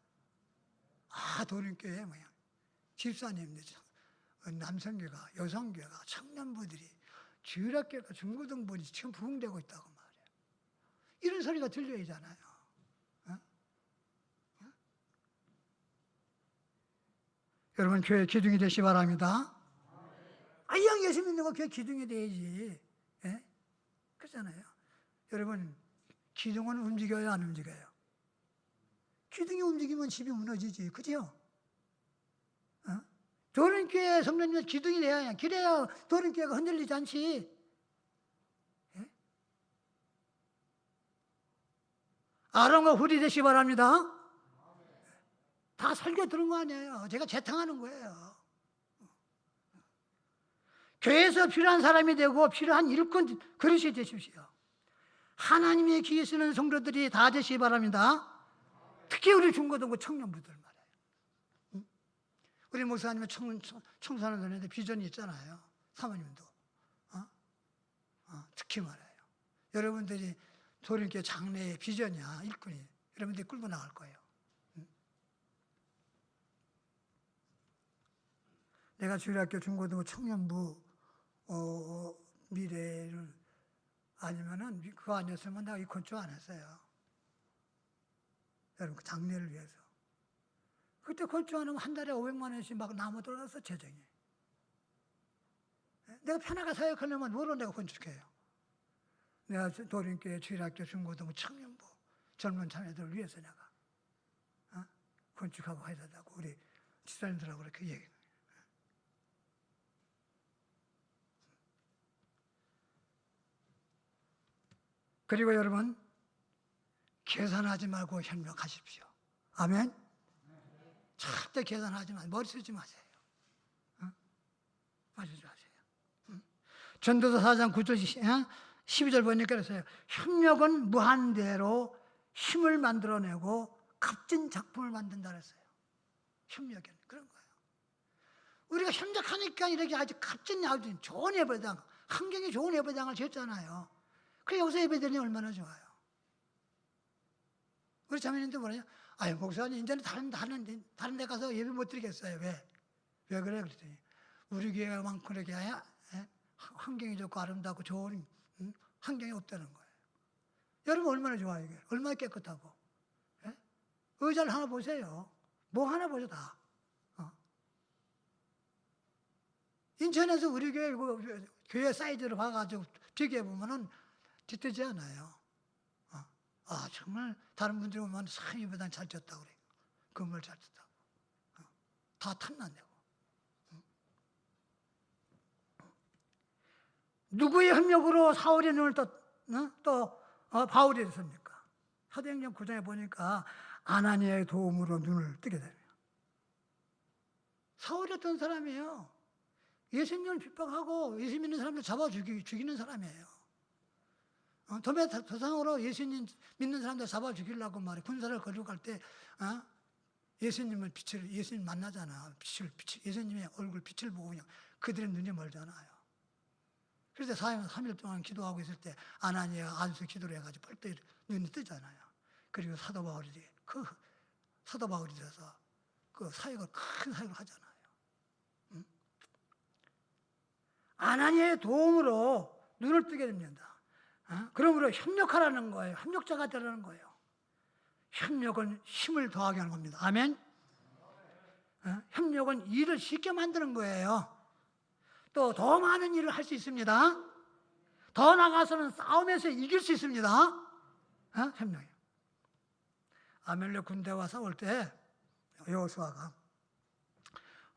도림교회 뭐야, 집사님들, 남성교회가, 여성교회가, 청년부들이, 주일학교가, 중고등부들이 지금 부흥되고 있다고 말이에요. 이런 소리가 들려야잖아요. 여러분, 교회 기둥이 되시 바랍니다. 이왕 예수 믿는 거 교회 기둥이 돼야지. 예? 그렇잖아요. 여러분, 기둥은 움직여요, 안 움직여요? 기둥이 움직이면 집이 무너지지, 그죠? 도림교회 성도님은 기둥이 돼야, 그래야 도림교회가 흔들리지 않지. 예? 아론과 훌이 되시 바랍니다. 다 설교 들은 거 아니에요. 제가 재탕하는 거예요. 교회에서 필요한 사람이 되고 필요한 일꾼 그릇이 되십시오. 하나님의 귀에 쓰는 성도들이 다 되시기 바랍니다. 특히 우리 중고등부 청년부들 말이에요. 우리 목사님은 청소하는 분인데 비전이 있잖아요. 사모님도. 특히 말이에요. 여러분들이 도림교회 장래의 비전이야, 일꾼이. 여러분들이 끌고 나갈 거예요. 내가 주일학교 중고등부 청년부 미래를 아니면은 그거 아니었으면 내가 이 건축 안 했어요. 여러분, 그 장래를 위해서. 그때 건축 안 하면 한 달에 500만 원씩 막 나무 들어가서 재정이. 내가 편하게 사역하려면 뭐로 내가 건축해요? 내가 도림교회 주일학교 중고등부 청년부 젊은 자녀들을 위해서 내가 건축하고 해야 된다고 우리 집사님들하고 그렇게 얘기해요. 그리고 여러분, 계산하지 말고 협력하십시오. 아멘? 절대 계산하지 마세요. 머리 쓰지 마세요. 머리 쓰지 마세요. 전도서 4장 9절 12절 보니까 그랬어요. 협력은 무한대로 힘을 만들어내고 값진 작품을 만든다 그랬어요. 협력은 그런 거예요. 우리가 협력하니까 이렇게 아주 값진 아주 좋은 예배당, 환경이 좋은 예배당을 지었잖아요. 그래 여기서 예배드리니 얼마나 좋아요. 우리 자매님들 뭐냐? 아유 목사님 이제는 다른 데 가서 예배 못 드리겠어요. 왜? 왜 그래? 그랬더니 우리 교회만 그렇게 환경이 좋고 아름답고 좋은 환경이 없다는 거예요. 여러분 얼마나 좋아요 이게? 얼마나 깨끗하고. 예? 의자를 하나 보세요. 뭐 하나 보세요 다. 인천에서 우리 교회 사이즈를 봐가지고 비교해보면은 뒤뜨지 않아요. 아, 정말 다른 분들이 보면 참 예배당 잘 졌다고 그래요. 건물 잘 졌다고. 다 탐난다고. 누구의 협력으로 사울의 눈을 또 바울이 됐습니까? 사도행전 9장에 보니까 아나니아의 도움으로 눈을 뜨게 됩니다. 사울이 어떤 사람이에요? 예수님을 핍박하고 예수 믿는 사람들 잡아 죽이는 사람이에요. 도상으로 예수님 믿는 사람들 잡아 죽이려고 말해 군사를 걸고 갈 때 예수님 만나잖아. 예수님의 얼굴 빛을 보고 그냥 그들의 눈이 멀잖아요. 그래서 3일 동안 기도하고 있을 때 아나니아가 안수 기도를 해가지고 벌떡 눈이 뜨잖아요. 그리고 사도 바울이 돼서 그 사역을 큰 사역을 하잖아요. 아나니아의 도움으로 눈을 뜨게 됩니다. 그러므로 협력하라는 거예요. 협력자가 되라는 거예요. 협력은 힘을 더하게 하는 겁니다. 아멘. 협력은 일을 쉽게 만드는 거예요. 또 더 많은 일을 할 수 있습니다. 더 나가서는 싸움에서 이길 수 있습니다. 협력이요. 아멜렉 군대와 싸울 때 여호수아가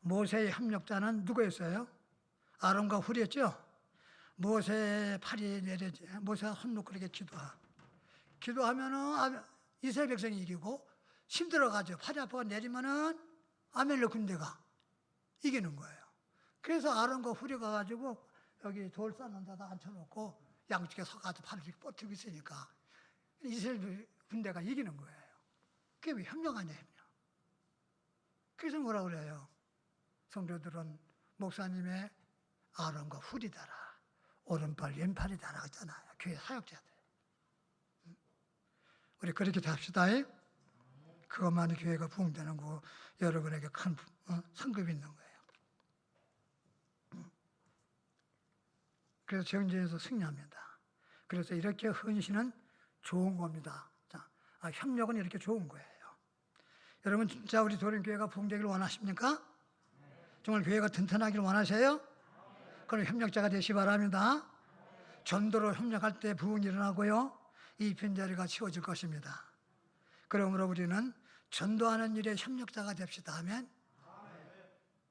모세의 협력자는 누구였어요? 아론과 훌이었죠. 모세의 팔이 내려지 모세가 손 놓고 이렇게 기도하면은 이스라엘 백성이 이기고 힘들어가지고 팔이 아파가 내리면은 아멜렉 군대가 이기는 거예요. 그래서 아론과 훌이 가가지고 여기 돌 쌓는 데다 앉혀놓고 양쪽에 서가지고 팔을 이렇게 뻗치고 있으니까 이스라엘 군대가 이기는 거예요. 그게 왜 협력 아니야, 협력. 그래서 뭐라 그래요? 성도들은 목사님의 아론과 훌이 달아 오른팔 왼팔이 달아 하잖아요. 교회 사역자들. 우리 그렇게 합시다. 그것만이 교회가 부흥되는 거 여러분에게 큰 상급이 있는 거예요. 그래서 정죄에서 승리합니다. 그래서 이렇게 헌신은 좋은 겁니다. 자, 협력은 이렇게 좋은 거예요. 여러분 진짜 우리 도림교회가 부흥되기를 원하십니까? 정말 교회가 튼튼하기를 원하세요? 그럼 협력자가 되시기 바랍니다. 전도로 협력할 때 부흥이 일어나고요. 이 빈자리가 채워질 것입니다. 그러므로 우리는 전도하는 일에 협력자가 됩시다 하면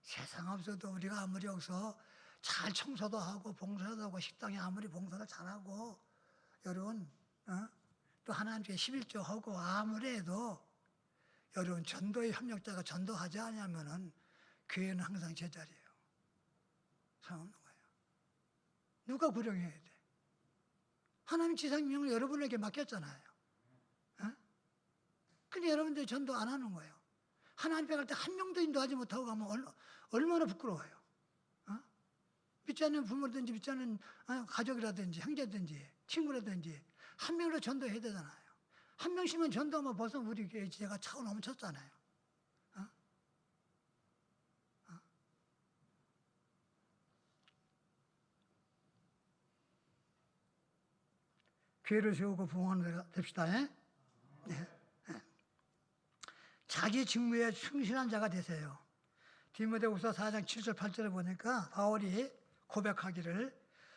세상 없어도 우리가 아무리 여기서 잘 청소도 하고 봉사도 하고 식당에 아무리 봉사를 잘하고 여러분 또 하나님께 11조 하고 아무리 해도 여러분 전도의 협력자가 전도하지 않으면은 교회는 항상 제자리예요. 상관없는 거예요. 누가 구령해야 돼? 하나님 지상명을 여러분에게 맡겼잖아요. 근데 여러분들이 전도 안 하는 거예요. 하나님 앞에 갈 때 한 명도 인도하지 못하고 가면 얼마나 부끄러워요. 믿지 않는 부모든지 믿지 않는 가족이라든지 형제든지 친구라든지 한 명으로 전도해야 되잖아요. 한 명씩만 전도하면 벌써 우리 교회 지혜가 차고 넘쳤잖아요. 교회를 세우고 부흥하는 데가 됩시다. 네. 자기 직무에 충실한 자가 되세요. 디모데후서 4장 7절 8절을 보니까 바울이 고백하기를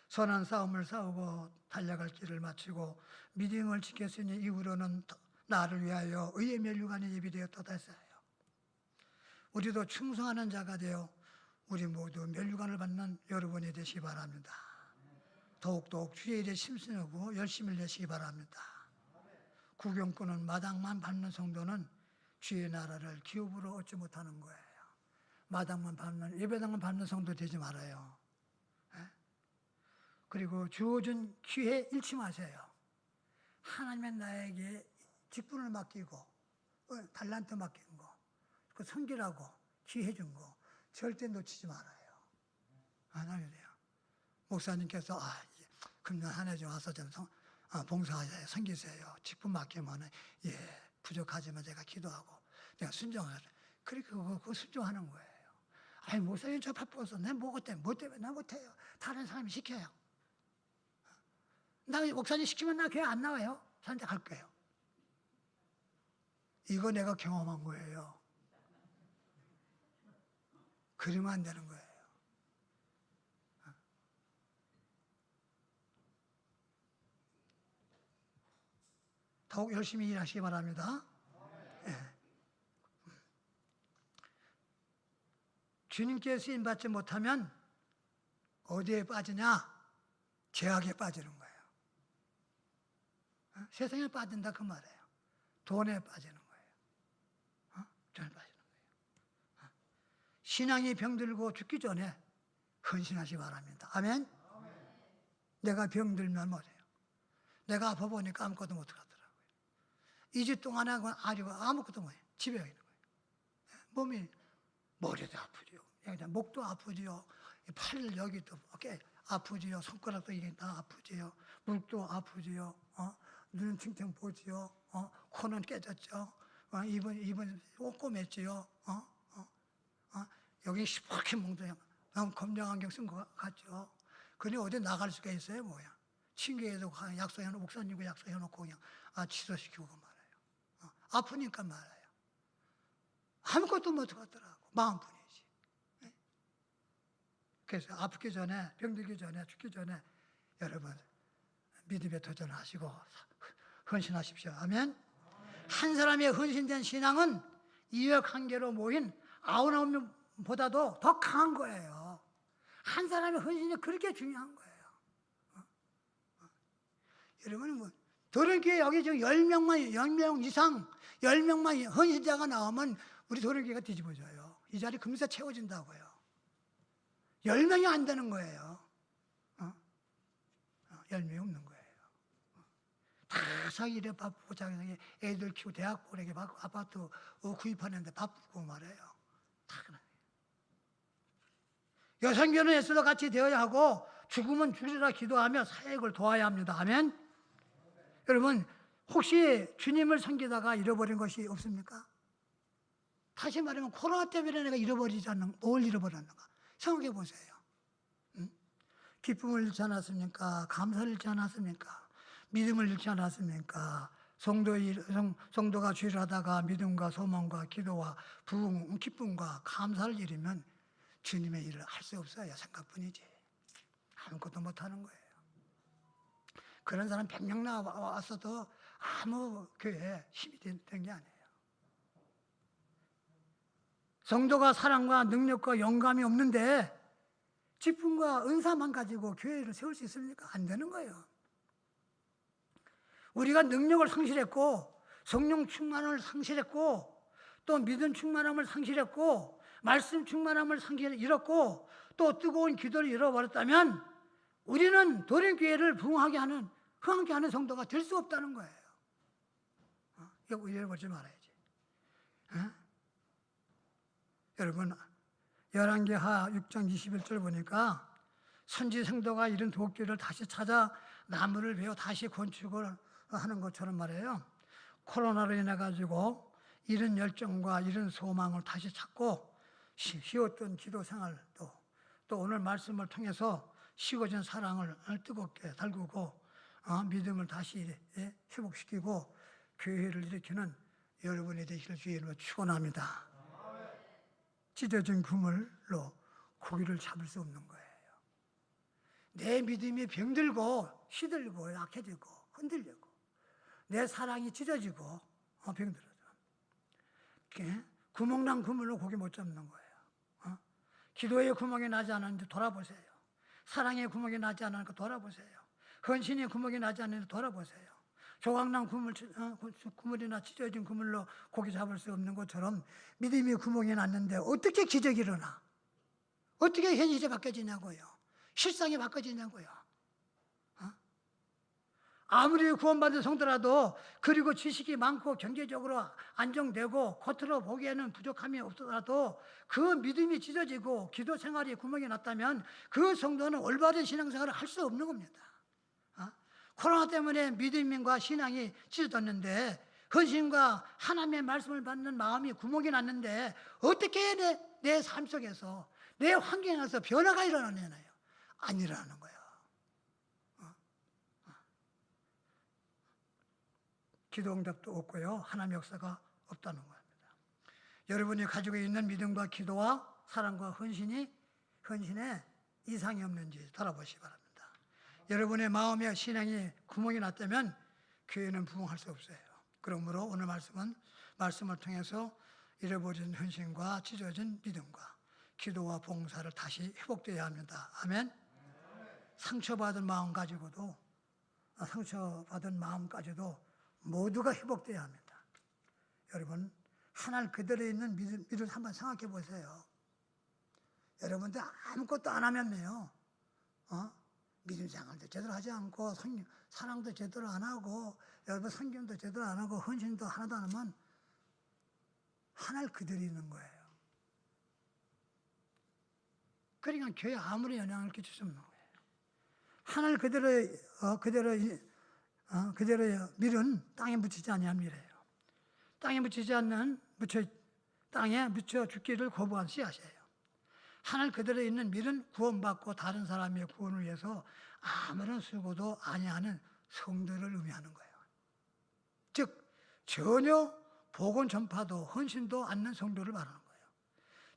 선한 싸움을 싸우고 달려갈 길을 마치고 믿음을 지켰으니 이후로는 나를 위하여 의의 면류관이 예비되었다 했어요. 우리도 충성하는 자가 되어 우리 모두 면류관을 받는 여러분이 되시기 바랍니다. 더욱더욱 주의 일에 심syn하고 열심을 내시기 바랍니다. 구경꾼은 마당만 밟는 성도는 주의 나라를 기업으로 얻지 못하는 거예요. 마당만 밟는 예배당만 밟는 성도 되지 말아요. 그리고 주어진 기회에 잃지 마세요. 하나님의 나에게 직분을 맡기고 달란트 맡긴 거, 그 섬기라고 기회 준 거, 절대 놓치지 말아요. 안 하게 돼요. 목사님께서 금년 한 해 좀 와서 좀 봉사하세요. 섬기세요. 직분 맡기면 부족하지만 제가 기도하고 내가 순종하라. 그렇게 그거 순종하는 거예요. 아니 목사님 저 바빠서 내가 뭐 때문에 나 못해요. 다른 사람이 시켜요. 나 목사님 시키면 나 교회 안 나와요. 선택할 거예요. 이거 내가 경험한 거예요. 그러면 안 되는 거예요. 더욱 열심히 일하시기 바랍니다. 네. 주님께 쓰임받지 못하면 어디에 빠지냐? 죄악에 빠지는 거예요. 세상에 빠진다 그 말이에요. 돈에 빠지는 거예요. 돈에 빠지는 거예요. 신앙이 병들고 죽기 전에 헌신하시기 바랍니다. 아멘? 내가 병들면 뭐래요? 내가 아파 보니까 아무것도 못하더라고요. 2주 동안 하고 아무것도 못해요. 집에 있는 거예요. 몸이 머리도 아프죠. 목도 아프지요. 팔 여기도 어깨 아프지요. 손가락도 이게 다 아프지요. 무릎도 아프지요. 눈은 팅팅 보지요. 코는 깨졌죠. 입은 꼬꼬맸지요. 여기 시퍼렇게 멍들어요. 너무 검정 안경 쓴 것 같죠. 그니 어디 나갈 수가 있어요, 뭐야. 친구에도 약속해놓고, 목사님과 약속해놓고 그냥 취소시키고 말아요. 아프니까 말아요. 아무것도 못하더라고. 마음뿐이지. 그래서 아프기 전에, 병들기 전에, 죽기 전에 여러분 믿음에 도전하시고 헌신하십시오. 아멘. 한 사람의 헌신된 신앙은 이역 한계로 모인 99명보다도 더 강한 거예요. 한 사람의 헌신이 그렇게 중요한 거예요. 여러분, 도련교회 여기 지금 10명 이상, 10명만 헌신자가 나오면 우리 도련교회가 뒤집어져요. 이 자리 금세 채워진다고요. 10명이 안 되는 거예요. 10명이 없는 거예요. 다 자기 일에 바쁘고 자기 애들 키우고 대학 보내기 바쁘고 아파트 구입하는데 바쁘고 말해요. 다 그래요. 여성교는 예수도 같이 되어야 하고 죽으면 죽으리라 기도하며 사역을 도와야 합니다. 아멘. 여러분 혹시 주님을 섬기다가 잃어버린 것이 없습니까? 다시 말하면 코로나 때문에 내가 잃어버리지 않는 뭘 잃어버렸는가? 생각해 보세요. 기쁨을 잃지 않았습니까? 감사를 잃지 않았습니까? 믿음을 잃지 않았습니까? 성도가 주의를 하다가 믿음과 소망과 기도와 부흥, 기쁨과 감사를 잃으면 주님의 일을 할 수 없어요. 생각뿐이지. 아무것도 못하는 거예요. 그런 사람 100명 나왔어도 아무 교회에 힘이 된 게 아니에요. 성도가 사랑과 능력과 영감이 없는데 직분과 은사만 가지고 교회를 세울 수 있습니까? 안 되는 거예요. 우리가 능력을 상실했고 성령 충만함을 상실했고 또 믿음 충만함을 상실했고 말씀 충만함을 잃었고 또 뜨거운 기도를 잃어버렸다면 우리는 도련교회를 부흥하게 하는 흥하게 하는 성도가 될 수 없다는 거예요. 이거 잃어버리지 말아야지. 여러분 열왕기하 6장 21절 보니까 선지 성도가 이런 도끼를 다시 찾아 나무를 베어 다시 건축을 하는 것처럼 말이에요. 코로나로 인해 가지고 이런 열정과 이런 소망을 다시 찾고 쉬웠던 기도 생활도 또 오늘 말씀을 통해서 식어진 사랑을 뜨겁게 달구고 믿음을 다시 회복시키고 교회를 일으키는 여러분이 되시길 주의로 축원합니다. 찢어진 그물로 고기를 잡을 수 없는 거예요. 내 믿음이 병들고 시들고 약해지고 흔들리고 내 사랑이 찢어지고 병들어져. 구멍난 그물로 고기 못 잡는 거예요. 기도의 구멍이 나지 않았는데 돌아보세요. 사랑의 구멍이 나지 않으니까 돌아보세요. 헌신의 구멍이 나지 않는데 돌아보세요. 조각난 그물이나 찢어진 그물로 고기 잡을 수 없는 것처럼 믿음의 구멍이 났는데 어떻게 기적이 일어나? 어떻게 현실이 바뀌어지냐고요? 실상이 바뀌어지냐고요? 아무리 구원받은 성도라도 그리고 지식이 많고 경제적으로 안정되고 겉으로 보기에는 부족함이 없더라도 그 믿음이 찢어지고 기도 생활이 구멍이 났다면 그 성도는 올바른 신앙생활을 할 수 없는 겁니다. 코로나 때문에 믿음과 신앙이 찢어졌는데 헌신과 하나님의 말씀을 받는 마음이 구멍이 났는데 어떻게 내 삶 속에서 내 환경에서 변화가 일어나냐요? 안 일어나는 거예요. 기도 응답도 없고요. 하나님의 역사가 없다는 겁니다. 여러분이 가지고 있는 믿음과 기도와 사랑과 헌신에 이상이 없는지 돌아보시기 바랍니다. 여러분의 마음에 신앙이 구멍이 났다면 교회는 부흥할 수 없어요. 그러므로 오늘 말씀을 통해서 잃어버린 헌신과 찢어진 믿음과 기도와 봉사를 다시 회복되어야 합니다. 아멘. 상처받은 마음까지도 모두가 회복되어야 합니다. 여러분, 하늘 그대로 있는 믿음 한번 생각해 보세요. 여러분들 아무것도 안 하면요, 믿음 생활도 제대로 하지 않고 사랑도 제대로 안 하고 여러분 성경도 제대로 안 하고 헌신도 하나도 안 하면 하늘 그대로 있는 거예요. 그러니까 교회에 아무리 영향을 끼칠 수 없는 거예요. 하늘 그대로 밀은 땅에 묻히지 아니한 밀이에요. 땅에 묻혀 죽기를 거부한 씨앗이에요. 하늘 그대로 있는 밀은 구원받고 다른 사람의 구원을 위해서 아무런 수고도 아니하는 성도를 의미하는 거예요. 즉 전혀 복음 전파도 헌신도 않는 성도를 말하는 거예요.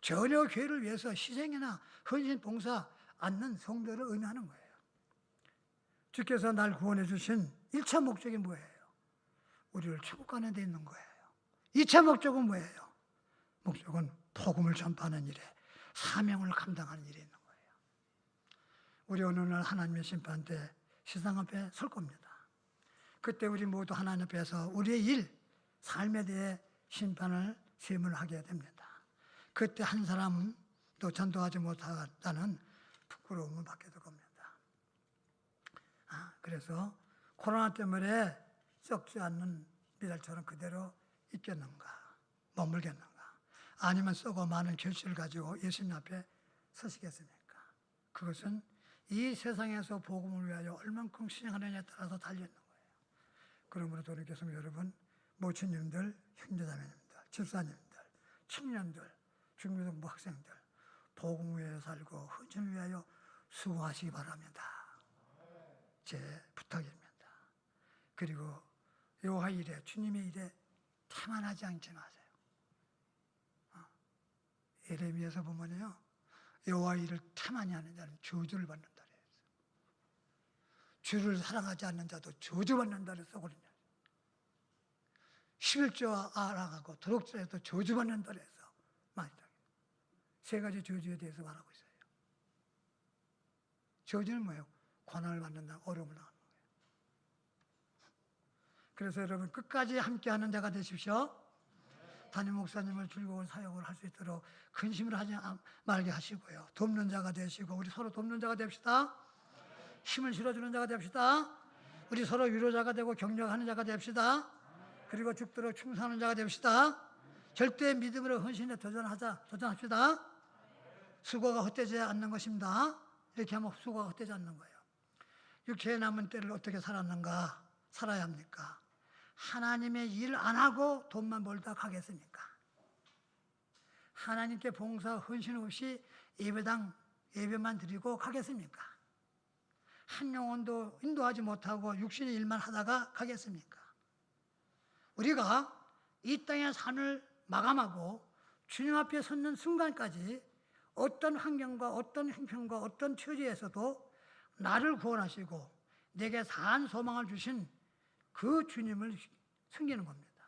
전혀 교회를 위해서 희생이나 헌신 봉사 않는 성도를 의미하는 거예요. 주께서 날 구원해 주신 1차 목적이 뭐예요? 우리를 천국 가는 데 있는 거예요. 2차 목적은 뭐예요? 목적은 복음을 전파하는 일에 사명을 감당하는 일이 있는 거예요. 우리 어느 날 하나님의 심판 때 세상 앞에 설 겁니다. 그때 우리 모두 하나님 앞에서 우리의 삶에 대해 심판을 세문을 하게 됩니다. 그때 한 사람은 또 전도하지 못하다는 부끄러움을 받게 될 겁니다. 그래서 코로나 때문에 썩지 않는 미랄처럼 그대로 있겠는가, 머물겠는가, 아니면 썩어 많은 결실을 가지고 예수님 앞에 서시겠습니까? 그것은 이 세상에서 복음을 위하여 얼만큼 신앙하느냐에 따라서 달려있는 거예요. 그러므로 돌이켜서 여러분, 모친님들, 형제자매님들, 집사님들, 청년들, 중고등부 학생들, 복음을 위하여 살고 헌신을 위하여 수고하시기 바랍니다. 제 부탁입니다. 그리고 여호와 일에, 주님의 일에 태만하지 않지 마세요. 예레미야에서 보면요, 여호와 일을 태만히 하는 자는 저주를 받는다 그랬어요. 주를 사랑하지 않는 자도 저주받는다 그랬거든요. 11조 알아가고 도덕질에도 저주받는다 그래서 세 가지 저주에 대해서 말하고 있어요. 저주는 뭐예요? 고난을 받는다, 어려움을 당하는 거예요. 그래서 여러분 끝까지 함께하는 자가 되십시오. 담임 목사님을 즐거운 사역을 할 수 있도록 근심을 하지 말게 하시고요. 돕는 자가 되시고 우리 서로 돕는 자가 됩시다. 힘을 실어주는 자가 됩시다. 우리 서로 위로자가 되고 격려하는 자가 됩시다. 그리고 죽도록 충성하는 자가 됩시다. 절대 믿음으로 헌신에 도전합시다. 수고가 헛되지 않는 것입니다. 이렇게 하면 수고가 헛되지 않는 거예요. 육체의 남은 때를 어떻게 살아야 합니까? 하나님의 일 안 하고 돈만 벌다 가겠습니까? 하나님께 봉사 헌신 없이 예배만 드리고 가겠습니까? 한 영혼도 인도하지 못하고 육신의 일만 하다가 가겠습니까? 우리가 이 땅의 삶을 마감하고 주님 앞에 섰는 순간까지 어떤 환경과 어떤 형편과 어떤 처지에서도 나를 구원하시고 내게 사한 소망을 주신 그 주님을 섬기는 겁니다.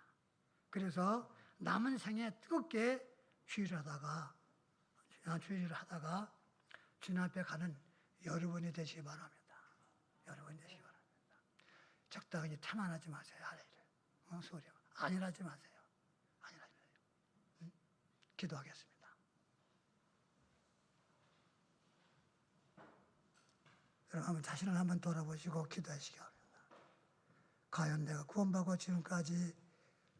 그래서 남은 생에 뜨겁게 주의를 하다가 주님 앞에 가는 여러분이 되시기 바랍니다. 여러분이 되시기 바랍니다. 적당히 태만하지 마세요. 소리 안일하지 마세요. 기도하겠습니다. 여러분 자신을 한번 돌아보시고 기도하시기 바랍니다. 과연 내가 구원받고 지금까지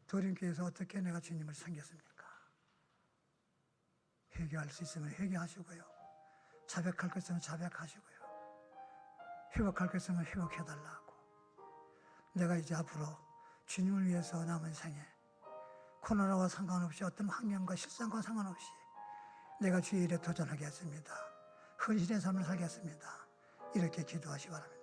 도림교에서 어떻게 내가 주님을 섬겼습니까? 회개할 수 있으면 회개하시고요. 자백할 것 있으면 자백하시고요. 회복할 것 있으면 회복해달라고. 내가 이제 앞으로 주님을 위해서 남은 생에 코로나와 상관없이 어떤 환경과 실상과 상관없이 내가 주의 일에 도전하겠습니다. 헌신의 삶을 살겠습니다. 이렇게 기도하시 바랍니다.